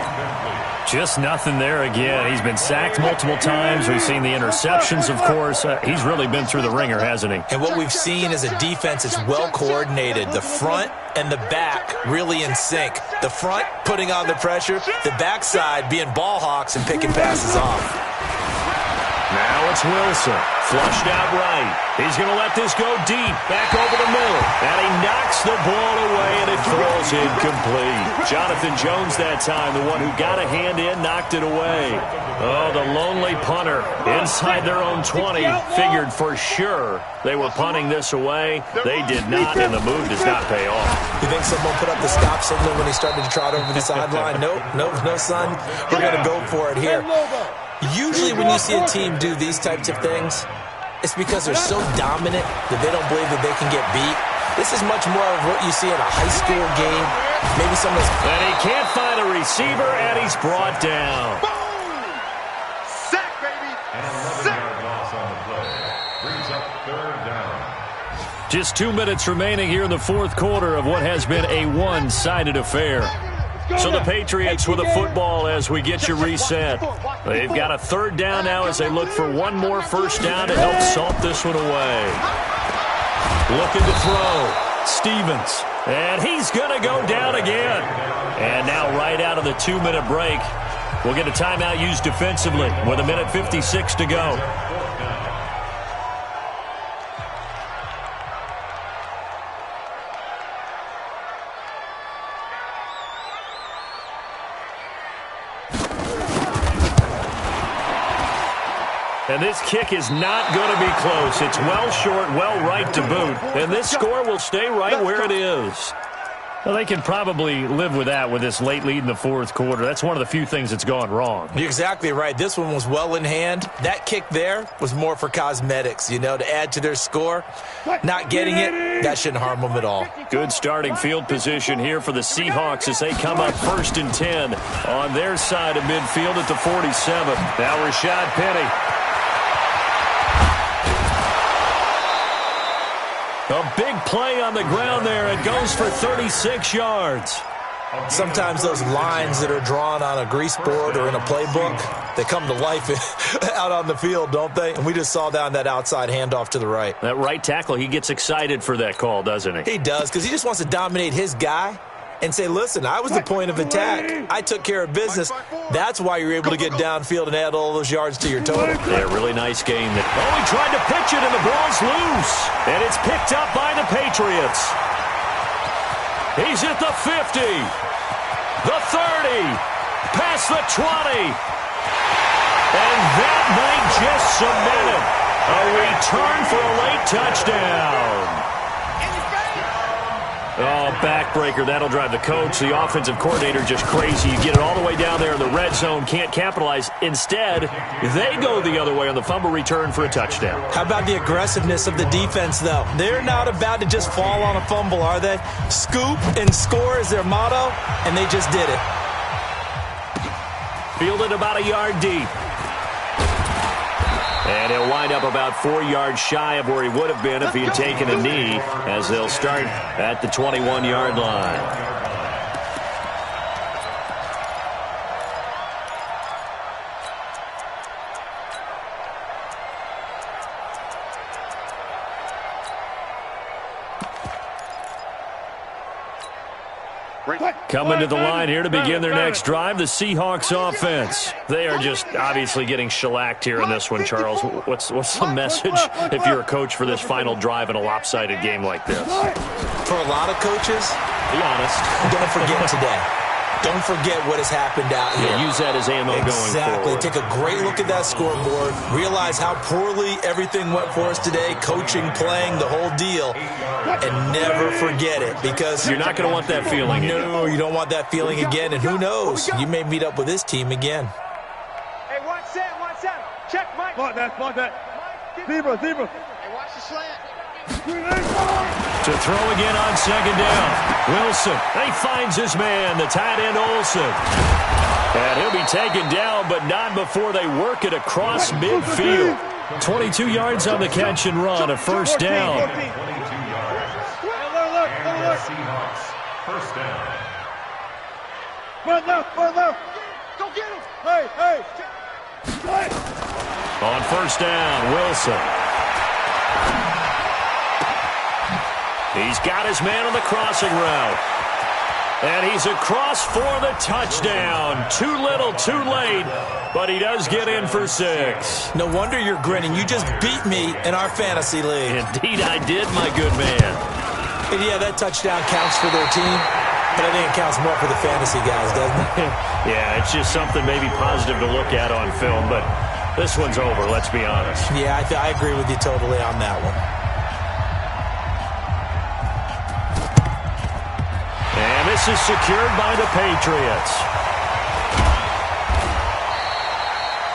Just nothing there again. He's been sacked multiple times. We've seen the interceptions, of course. He's really been through the ringer, hasn't he? And what we've seen is a defense that's well coordinated. The front and the back really in sync. The front putting on the pressure. The backside being ball hawks and picking passes off. Now it's Wilson. Flushed out right. He's going to let this go deep. Back over the middle. And he knocks the ball away, and it falls incomplete. Jonathan Jones that time, the one who got a hand in, knocked it away. Oh, the lonely punter inside their own 20 figured for sure they were punting this away. They did not, and the move does not pay off. You think someone put up the stop signal when he started to trot over the sideline? Nope, no, son. We're going to go for it here. Usually when you see a team do these types of things, it's because they're so dominant that they don't believe that they can get beat. This is much more of what you see in a high school game. Maybe some of those... And he can't find a receiver, and he's brought down. Boom! Sack, baby! An 11-yard loss on the play. Brings up third down. Just 2 minutes remaining here in the fourth quarter of what has been a one-sided affair. So the Patriots with a football as we get you reset. They've got a third down now as they look for one more first down to help salt this one away. Looking to throw. Stevens. And he's going to go down again. And now right out of the 2-minute break, we'll get a timeout used defensively with 1:56 to go. And this kick is not going to be close. It's well short, well right to boot. And this score will stay right where it is. Well, they can probably live with that with this late lead in the fourth quarter. That's one of the few things that's gone wrong. You're exactly right. This one was well in hand. That kick there was more for cosmetics, to add to their score. Not getting it, that shouldn't harm them at all. Good starting field position here for the Seahawks as they come up 1st and 10 on their side of midfield at the 47. Now Rashad Penny. A big play on the ground there. It goes for 36 yards. Sometimes those lines that are drawn on a grease board or in a playbook, they come to life out on the field, don't they? And we just saw down that outside handoff to the right. That right tackle, he gets excited for that call, doesn't he? He does, because he just wants to dominate his guy and say, listen, I was the point of attack. I took care of business. That's why you're able to get downfield and add all those yards to your total. Yeah, really nice game. Oh, he tried to pitch it, and the ball's loose. And it's picked up by the Patriots. He's at the 50, the 30, past the 20. And that might just cement it. A return for a late touchdown. Oh, backbreaker. That'll drive the coach, the offensive coordinator, just crazy. You get it all the way down there in the red zone, can't capitalize. Instead, they go the other way on the fumble return for a touchdown. How about the aggressiveness of the defense, though? They're not about to just fall on a fumble, are they? Scoop and score is their motto, and they just did it. Fielded about a yard deep. And he'll wind up about 4 yards shy of where he would have been if he had taken a knee, as they'll start at the 21-yard line. Coming to the line here to begin their next drive, the Seahawks offense. They are just obviously getting shellacked here in this one, Charles. What's the message if you're a coach for this final drive in a lopsided game like this? For a lot of coaches, be honest, don't forget today. Don't forget what has happened out here. Yeah, use that as ammo going forward. Exactly. Take a great look at that scoreboard. Realize how poorly everything went for us today. Coaching, playing, the whole deal. And never forget it, because you're not going to want that feeling. No, you don't want that feeling again. And who knows? You may meet up with this team again. Hey, one set. Check, Mike. Block that. Zebra. Hey, watch the slant. To throw again on second down. Wilson, he finds his man, the tight end Olsen. And he'll be taken down, but not before they work it across midfield. 22 yards on the catch and run, a first down. 22 yards. Seahawks, first down. Run left. Go get him. Hey. On first down, Wilson. He's got his man on the crossing route. And he's across for the touchdown. Too little, too late, but he does get in for 6. No wonder you're grinning. You just beat me in our fantasy league. Indeed I did, my good man. And yeah, that touchdown counts for their team, but I think it counts more for the fantasy guys, doesn't it? Yeah, it's just something maybe positive to look at on film, but this one's over, let's be honest. Yeah, I agree with you totally on that one. And this is secured by the Patriots.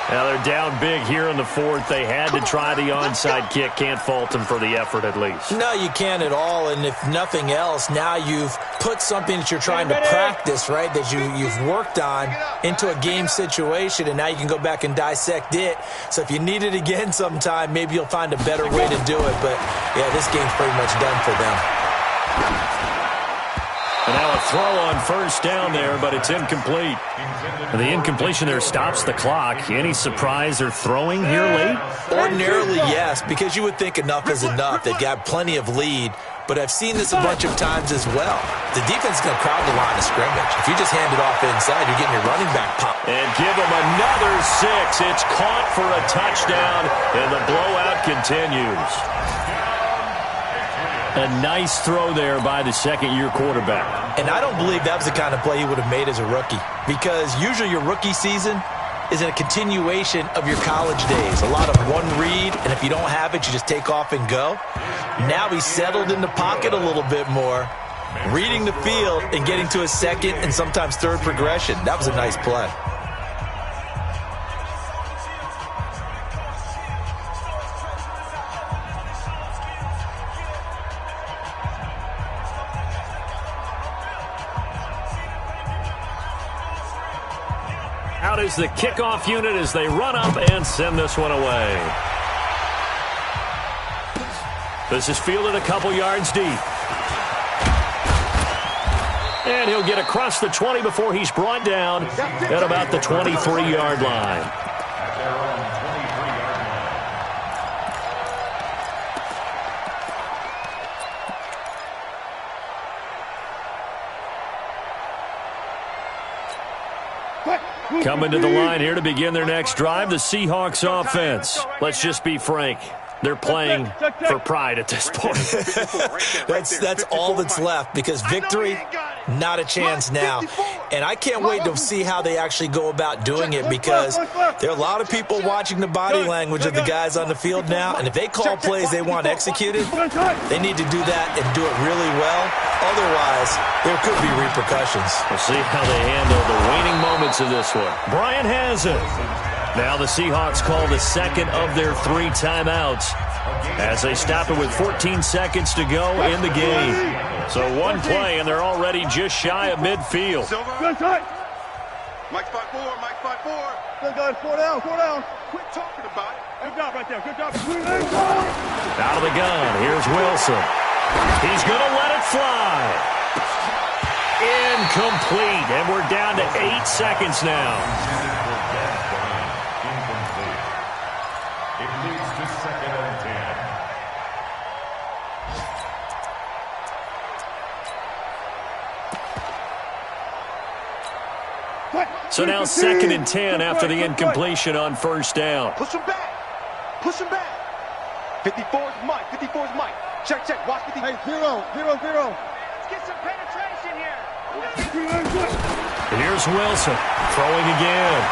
Now they're down big here in the 4th. They had to try the onside kick. Can't fault them for the effort at least. No, you can't at all. And if nothing else, now you've put something that you're trying to practice, right, that you've worked on into a game situation, and now you can go back and dissect it. So if you need it again sometime, maybe you'll find a better way to do it. But, yeah, this game's pretty much done for them. And now a throw on first down there, but it's incomplete. And the incompletion there stops the clock. Any surprise they're throwing here late? Ordinarily, yes, because you would think enough is enough. They've got plenty of lead, but I've seen this a bunch of times as well. The defense is going to crowd the line of scrimmage. If you just hand it off inside, you're getting your running back pop. And give them another 6. It's caught for a touchdown, and the blowout continues. A nice throw there by the second-year quarterback. And I don't believe that was the kind of play he would have made as a rookie, because usually your rookie season is a continuation of your college days. A lot of one read, and if you don't have it, you just take off and go. Now he's settled in the pocket a little bit more, reading the field and getting to a second and sometimes third progression. That was a nice play. Out is the kickoff unit as they run up and send this one away. This is fielded a couple yards deep. And he'll get across the 20 before he's brought down at about the 23-yard line. Coming to the line here to begin their next drive, the Seahawks offense. Let's just be frank. They're playing for pride at this point. That's all that's left, because victory, not a chance now. And I can't wait to see how they actually go about doing it, because there are a lot of people watching the body language of the guys on the field now, and if they call plays they want executed, they need to do that and do it really well. Otherwise, there could be repercussions. We'll see how they handle the waning moments of this one. Bryant has it. Now the Seahawks call the second of their 3 timeouts as they stop it with 14 seconds to go in the game. So one play, and they're already just shy of midfield. Good tight. Mike 5-4, Mike 5-4. Good guys, 4 down, 4 down. Quit talking about it. Good job right there, good job. Out of the gun, here's Wilson. He's going to let it fly. Incomplete, and we're down to 8 seconds now. It leads to 2nd and 10. So now 2nd and 10 after the incompletion on first down. Push him back. Push him back. 54's Mike. 54's Mike. Check, check. Watch 50. Hey, 0, 0, 0. Let's get some penetration here. Here's Wilson throwing again.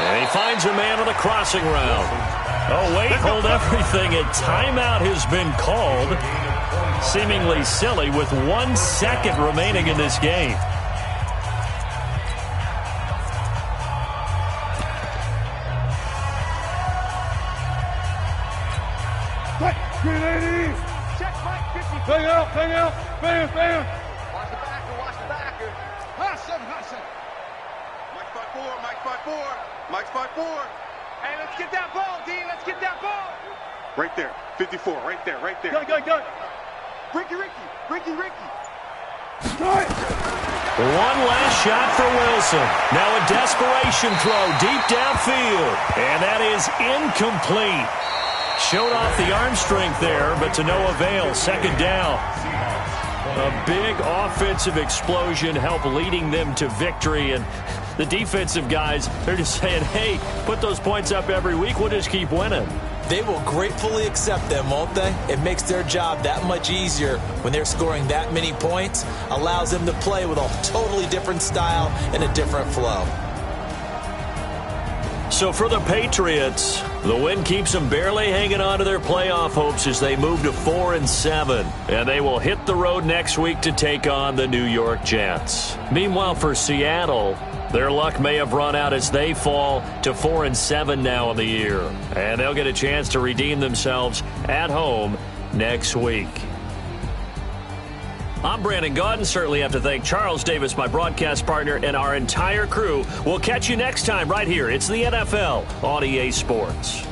And he finds a man on the crossing route. Oh, wait, hold everything. A timeout has been called. Seemingly silly with 1 second remaining in this game. Check Mike 50. Bang out, bang out. Bang, bang. Watch the backer, watch the backer. Hot 7, hot 7. Mike 5-4, Mike 5-4. Mike 5-4. Hey, let's get that ball, D. Let's get that ball. Right there. 54, right there, right there. Go. Ricky. Start. One last shot for Wilson. Now a desperation throw deep downfield. And that is incomplete. Showed off the arm strength there, but to no avail. 2nd down. A big offensive explosion helped leading them to victory, and the defensive guys, they're just saying, hey, put those points up every week, we'll just keep winning. They will gratefully accept them, won't they? It makes their job that much easier when they're scoring that many points, allows them to play with a totally different style and a different flow. So for the Patriots, the win keeps them barely hanging on to their playoff hopes as they move to 4-7. And they will hit the road next week to take on the New York Jets. Meanwhile, for Seattle, their luck may have run out as they fall to 4-7 now in the year. And they'll get a chance to redeem themselves at home next week. I'm Brandon Gaudin. Certainly have to thank Charles Davis, my broadcast partner, and our entire crew. We'll catch you next time right here. It's the NFL on EA Sports.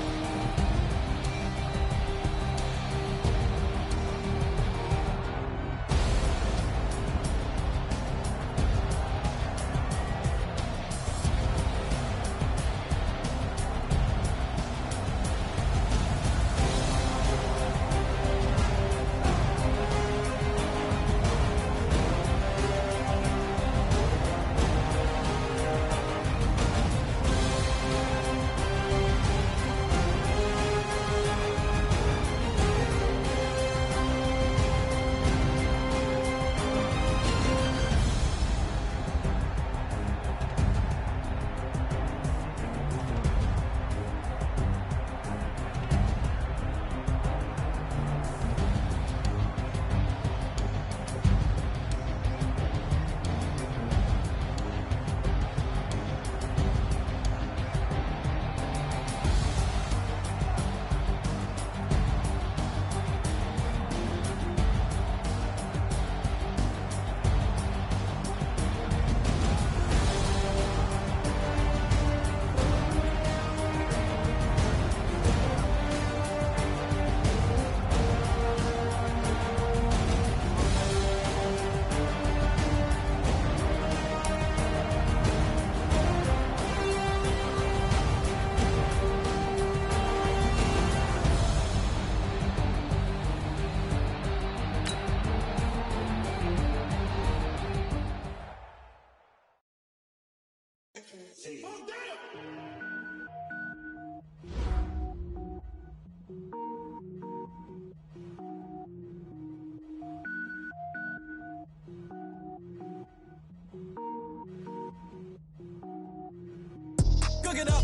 Cook it up,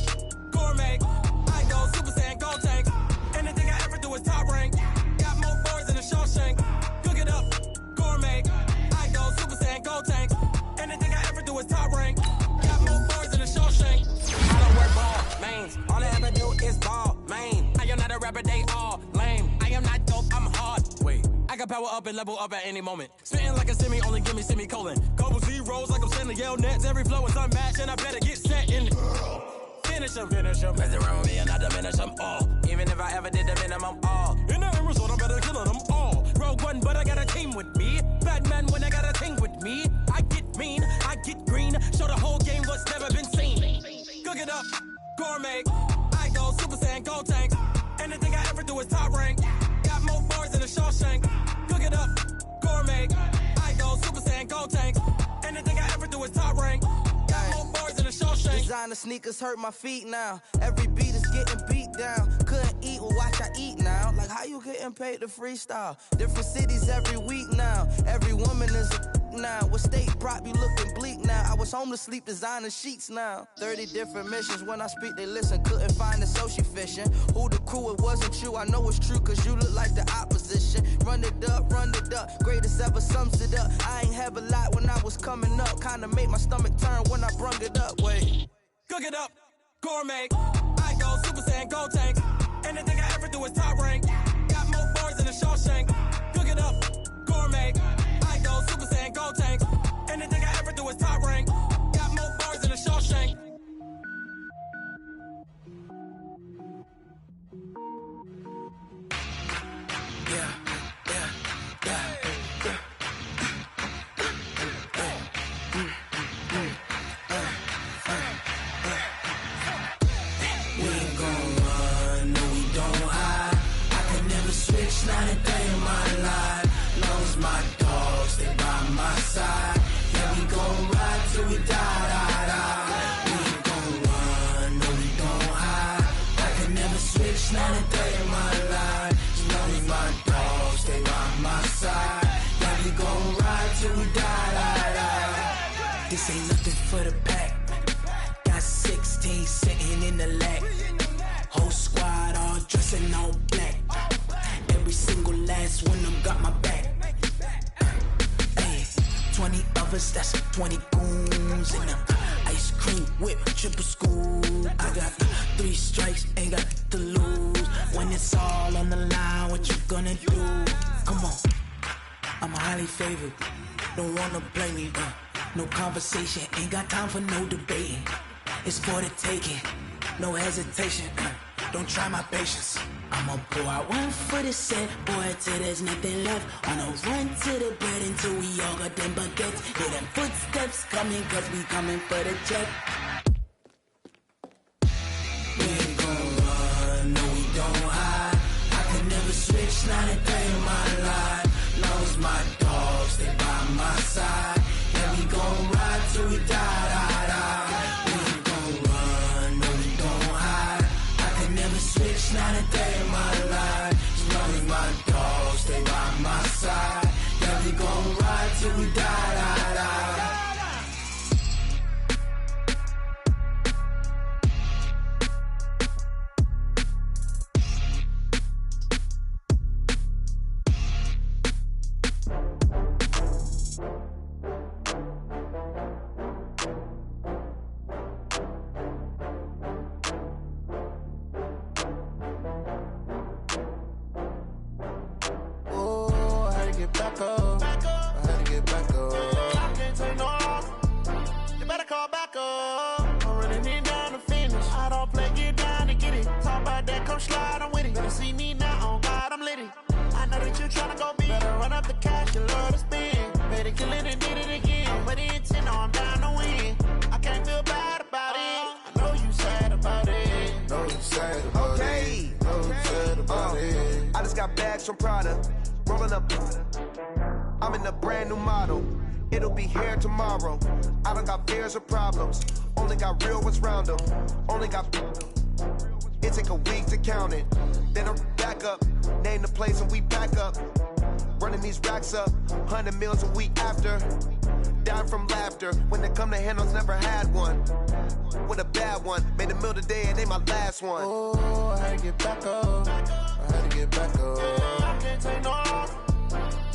gourmet. I go Super Saiyan, gold tank. Anything I ever do is top rank. Got more boys than a Shawshank. Cook it up, gourmet. I go Super Saiyan, gold tank. Anything I ever do is top rank. Got more boys than a Shawshank. I don't wear ball mains. All I ever do is ball main. I am not a rapper, they all lame. I am not dope, I'm hard. Wait, I can power up and level up at any moment. Spitting like a semi, only give me semicolon. Couple zeros like I'm sending yell nets. Every flow is unmatched, and I better get set in. Finish them. Mess around with me and I diminish them all. Even if I ever did the minimum, all. In the end result, I'm better killing them all. Rogue One, but I got a team with me. Batman when I got a team with me. I get mean, I get green. Show the whole game what's never been seen. Cook it up, gourmet. I go Super Saiyan, gold tank. Anything I ever do is top rank. Got more bars than a Shawshank. Cook it up, gourmet. I go Super Saiyan, gold tank. Anything I ever do is top rank. Designer sneakers hurt my feet now. Every beat is getting beat down. Couldn't eat, well watch I eat now. Like how you getting paid to freestyle? Different cities every week now. Every woman is a now. What state prop you looking bleak now? I was home to sleep designing sheets now. 30 different missions. When I speak they listen. Couldn't find it so she fishing. Who the crew, it wasn't you. I know it's true cause you look like the opposition. Run it up. Greatest ever sums it up. I ain't have a lot when I was coming up. Kinda made my stomach turn when I brung it up. Wait. Cook it up, gourmet. I go Super Saiyan, gold tank. Anything I ever do is top rank. Got more bars than a Shawshank. Cook it up, gourmet. I go Super Saiyan, gold tank. Anything I ever do is top rank. Got more bars than a Shawshank. Not a day in my 15 sitting in the lag. Whole squad all dressing all black. Every single last one of them got my back. Hey, 20 of us, that's 20 goons in the ice cream whip, triple scoop. I got 3 strikes, ain't got to lose. When it's all on the line, what you gonna do? Come on, I'm highly favored. Don't wanna play me, no conversation, ain't got time for no debating. It's for the taking, no hesitation. Don't try my patience. I'ma pour out one for the set, boy, till there's nothing left. On a run to the bread until we all got them baguettes. Hear them footsteps coming, cause we coming for the check. We ain't gon' run, no we don't hide. I can never switch, not a day in my life. Long as my dogs stay by my side. Yeah, we gon' ride till we die, die, die. We ain't gon' run, no we don't hide. I can never switch, not a day in my life. As long as my dogs stay by my side. Yeah, we gon' ride till we die, die, die. From Prada, rolling up. I'm in a brand new model. It'll be here tomorrow. I don't got fears or problems. Only got real ones round them. Only got. It take a week to count it. Then I'm back up. Name the place and we back up. Running these racks up. 100 meals a week after. Dying from laughter. When it come to handles, never had one. With a bad one. Made a meal today and they my last one. Oh, I had to get back up. I had to get back up. I can't take no loss.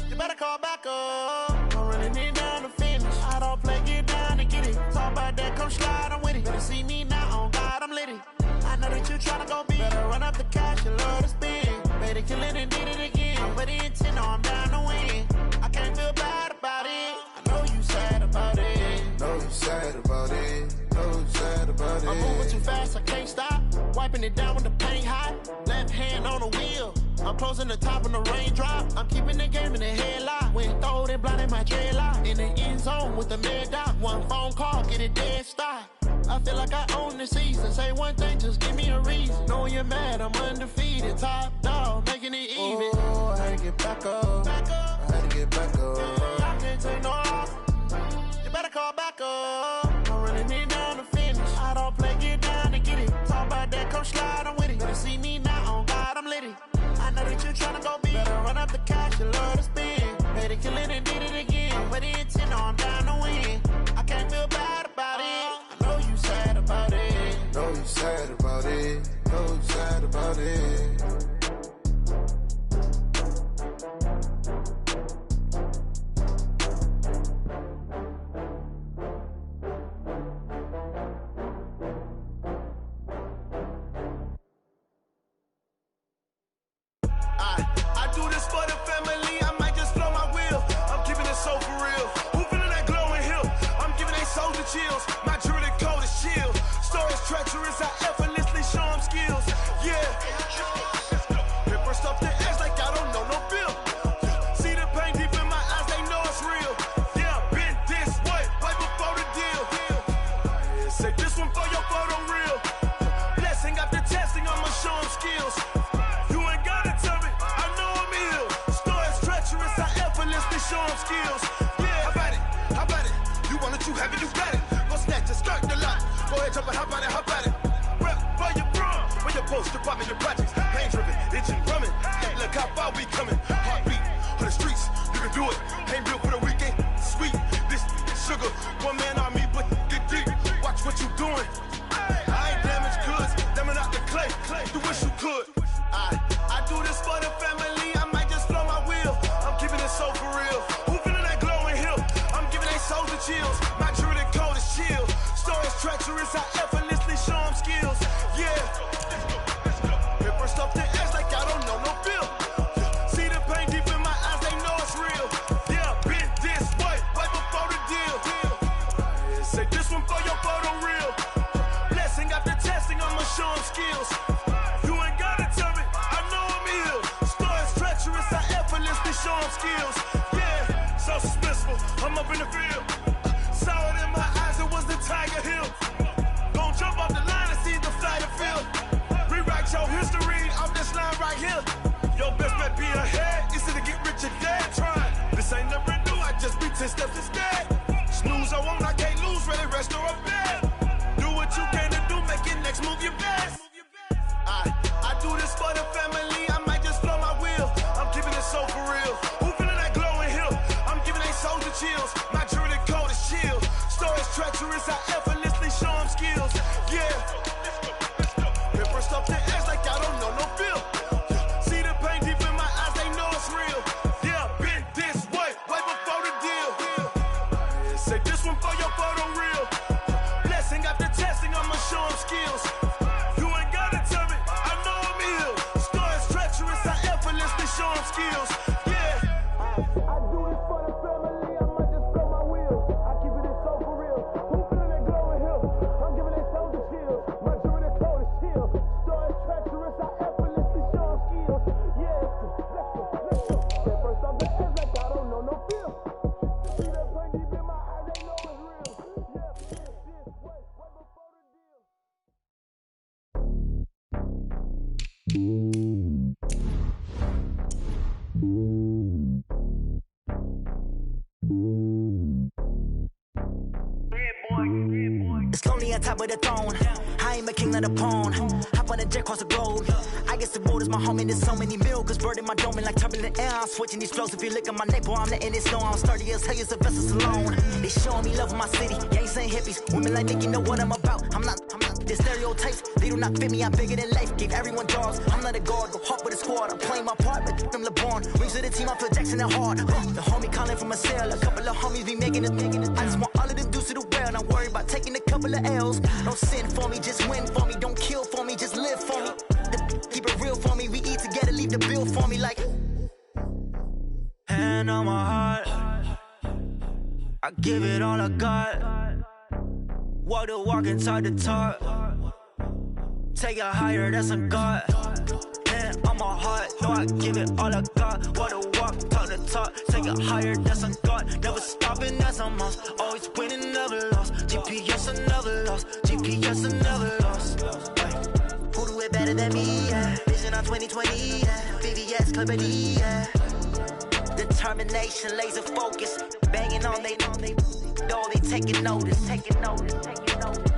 You better call back up. I'm running it down to finish. I don't play, get down to get it. Talk about that, come slide, I'm with it. Better see me now, on God, I'm litty. I know that you tryna go big. Better run up the cash, you love to spend. Better kill it and did it again. But the intent, no, I'm down to win. I can't feel bad about it. I know you sad about it. Know you sad about it. Know you sad about it. I'm moving too fast, I can't stop. Wiping it down with the paint hot. Left hand on the wheel. I'm closing the top of the raindrop. I'm keeping the game in the headlock. When throwed and blinded my dreadlock. In the end zone with the mad dot. One phone call, get it dead stop. I feel like I own the season. Say one thing, just give me a reason. Knowing you're mad, I'm undefeated. Top dog, making it even. Oh, I had to get back up. I had to get back up. I can't take no loss. You better call back up. I'm running it down to finish. I don't play, get down to get it. Talk about that, come slide, I'm with it. Better see me now, on God, I'm litty. I know that you tryna go big. Better run up the cash, you love to spend. Better kill it and did it again. But the intent, no, I'm down to win. I can't feel bad about it. I know you sad about it. Know you sad about it. Know you sad about it. I do this for the family, I might just blow my wheel. I'm keeping it so for real. Who feeling that glowing hill? I'm giving they soldier chills. My jewelry cold as chill. Stories treacherous, I effortlessly show them skills. Yeah. Paper stuff the edge like I don't know no bill. See the pain deep in my eyes, they know it's real. Yeah, been this way, right before the deal. Say this one for your photo real. Blessing after testing, I'ma show them skills. You ain't gotta tell me, I know I'm ill. Stories treacherous, I effortlessly show them skills. Yeah, how about it? How about it? You want it, you have it, you got it. Go snatch and skirt the lot. Go ahead, jump it, how about it? How about it? Rep for your bro, for your post, your poppin', your projects. Pain driven, itching, drumming. Hey, look how far we coming. Heartbeat for the streets, you can do it. Ain't built for the weekend. Sweet, this sugar. One man army, but get deep. Watch what you doing. I could. I do this for the family, I might just blow my wheel. I'm keeping it so for real. Who feeling that glowing hill? I'm giving they souls the chills. My jewelry code is chill. Stories treacherous, I effortlessly show them skills. Yeah. Paper stuff the edge like I don't know no feel. See the pain deep in my eyes, they know it's real. Yeah, been this way, right before the deal. Say this one for your photo real. Blessing after testing, I'ma show them skills. You ain't gotta tell me, I know I'm ill. Stories treacherous, I effortlessly show them skills. Yeah, so suspenseful, I'm up in the field. Saw it in my eyes, it was the Tiger Hill. Gon' jump off the line and see the flight of field. Rewrite your history off this line right here. Your best bet be ahead, easy to get rich or dead trying. This ain't never new, I just be 10 steps instead. Snooze I won't, I can't lose, ready, rest or a bed. Do what you can to do, make your next move your best. I do this for the family, I might just blow my wheel. I'm keeping it so for real. Who feeling that glowing hill? I'm giving they souls the chills. My jewelry code is chill. Stories treacherous, I effortlessly show them skills. Yeah. Paper stuff the edge like I don't know no feel. See the pain deep in my eyes, they know it's real. Yeah, been this way, way before the deal. Say this one for your photo real. Blessing after testing, I'ma show them skills. You ain't gotta tell me, I know I'm ill. Stories treacherous, I effortlessly show them skills. Yeah. I do this for the family, I might just blow my wheel. I keep it so for real. Who feeling that glowing hill? I'm giving they souls the chills. My jewelry code is chill. Stories treacherous, I effortlessly show them skills. Yeah. Let's go. Say first off the edge like I don't know no feel. See that pain deep in my eyes, they know it's real. Yeah, this way, way before the deal. It's lonely on top of the throne. I ain't a king of the pawn. Hop on a jet across the globe. I guess the road is my home and there's so many milkers bird in my dome and like turbulent air. I'm switching these flows. If you look at my neck, boy, I'm letting it snow. I'm sturdy as hell, as the vessels alone. They showing me love in my city. Gangsta hippies, women like Nick, you know what I'm about. I'm not. The stereotypes, they do not fit me. I'm bigger than life. Gave everyone dogs. I'm not a guard, go hard with a squad. I'm playing my part, but I'm LeBron. Rings of the team, I feel Jackson and hard. The homie calling from a cell. A couple of homies be making it. I just want all of them dudes to do well. Not worry about taking a couple of L's. Don't sin for me, just win for me. Don't kill for me, just live for me. Keep it real for me. We eat together, leave the bill for me like. Hand on my heart, I give it all I got. Walk the walk and talk the talk. Take it higher, that's a God. Hand on my heart, no, I give it all I got. Walk the walk, talk the talk. Take it higher, that's a God. Never stopping, that's a must. Always winning, never lost. GPS, I never lost. GPS, I never lost. Who do it better than me? Yeah. Vision on 2020, yeah. VVS, Clarity, yeah. Determination, laser focus. Banging on they know they taking notice, taking notice, taking notice.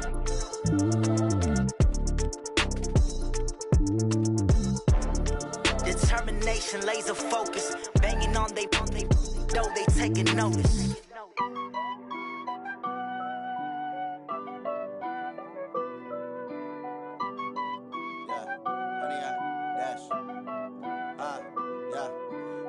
Determination, laser focus. Banging on they know they taking notice.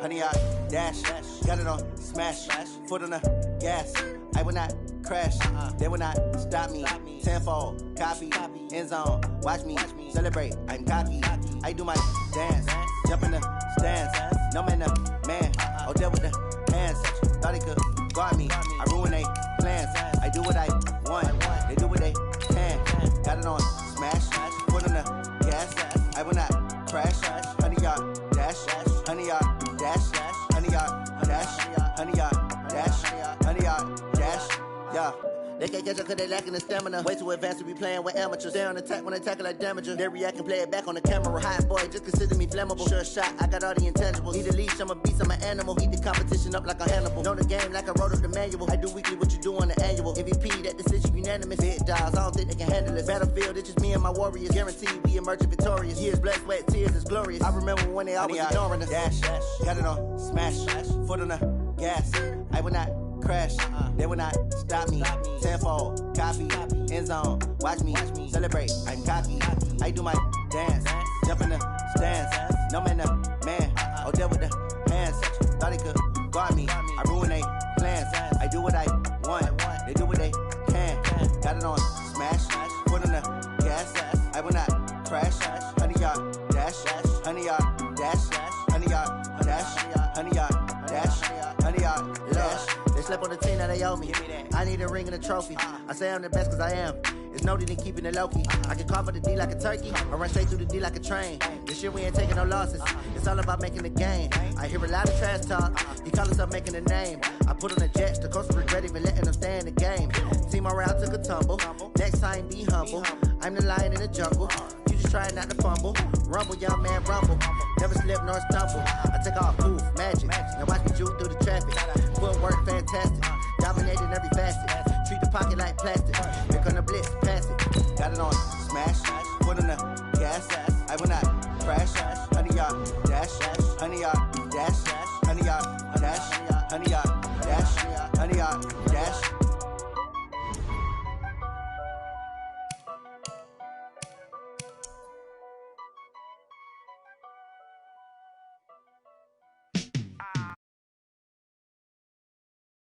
Honey, I dash, got it on smash, foot on the gas. I will not crash, they will not stop me. Tenfold, copy, end zone, watch me celebrate. I'm cocky, I do my dance, jump in the stands. No man, man, oh there with the hands. Thought he could guard me, I ruin they plans. I do what I want, they do what they can. Got it on smash, foot on the gas. I will not crash, honey, y'all dash, honey, y'all dash, honey, y'all dash, honey, y'all dash, honey, y'all dash, yeah. They can't catch up cause they lacking the stamina. Way too advanced to be playing with amateurs. Stay on attack when they tackle like damager. They react and play it back on the camera. Hot boy, just consider me flammable. Sure shot, I got all the intangibles. Need a leash, I'm a beast, I'm an animal. Eat the competition up like a Hannibal. Know the game like I wrote up the manual. I do weekly what you do on the annual. MVP, that decision unanimous. Big dials, I don't think they can handle it. Battlefield, it's just me and my warriors. Guaranteed we emerging victorious. Years, blood, sweat, tears, it's glorious. I remember when they always ignoring us. Dash, got it on smash, foot on the gas. I will not crash, they will not stop me. Tenfold, copy, end zone, watch me celebrate. I'm cocky, I do my dance, jump in the stands. No man, man. Oh, there with the hands. Thought he could guard me. I ruin they plans. I do what I want. They do what they can. Got it on smash. Put on the gas. I will not crash. 100 yard dash. 100 yard dash. 100 yard dash. 100 yard dash. 100 yard dash. They slept on the team that they owe me. I need a ring and a trophy. I say I'm the best cause I am. It's noted in keeping it low-key. I can carve up the D like a turkey, or run straight through the D like a train. This year we ain't taking no losses. It's all about making the game. I hear a lot of trash talk. He call himself making a name. I put on the Jets, the coast regret even letting them stay in the game. Team morale took a tumble. Next time be humble. I'm the lion in the jungle. You just try not to fumble. Rumble, young man, rumble. Never slip nor stumble. I take off, poof, magic. Now watch me juke through the traffic. Footwork fantastic. Dominating every facet. Treat the pocket like plastic. Here come the blitz, pass it. Got it on smash. Put on the gas. I will not crash. 100 yard dash. 100 yard dash. 100 yard dash. 100 yard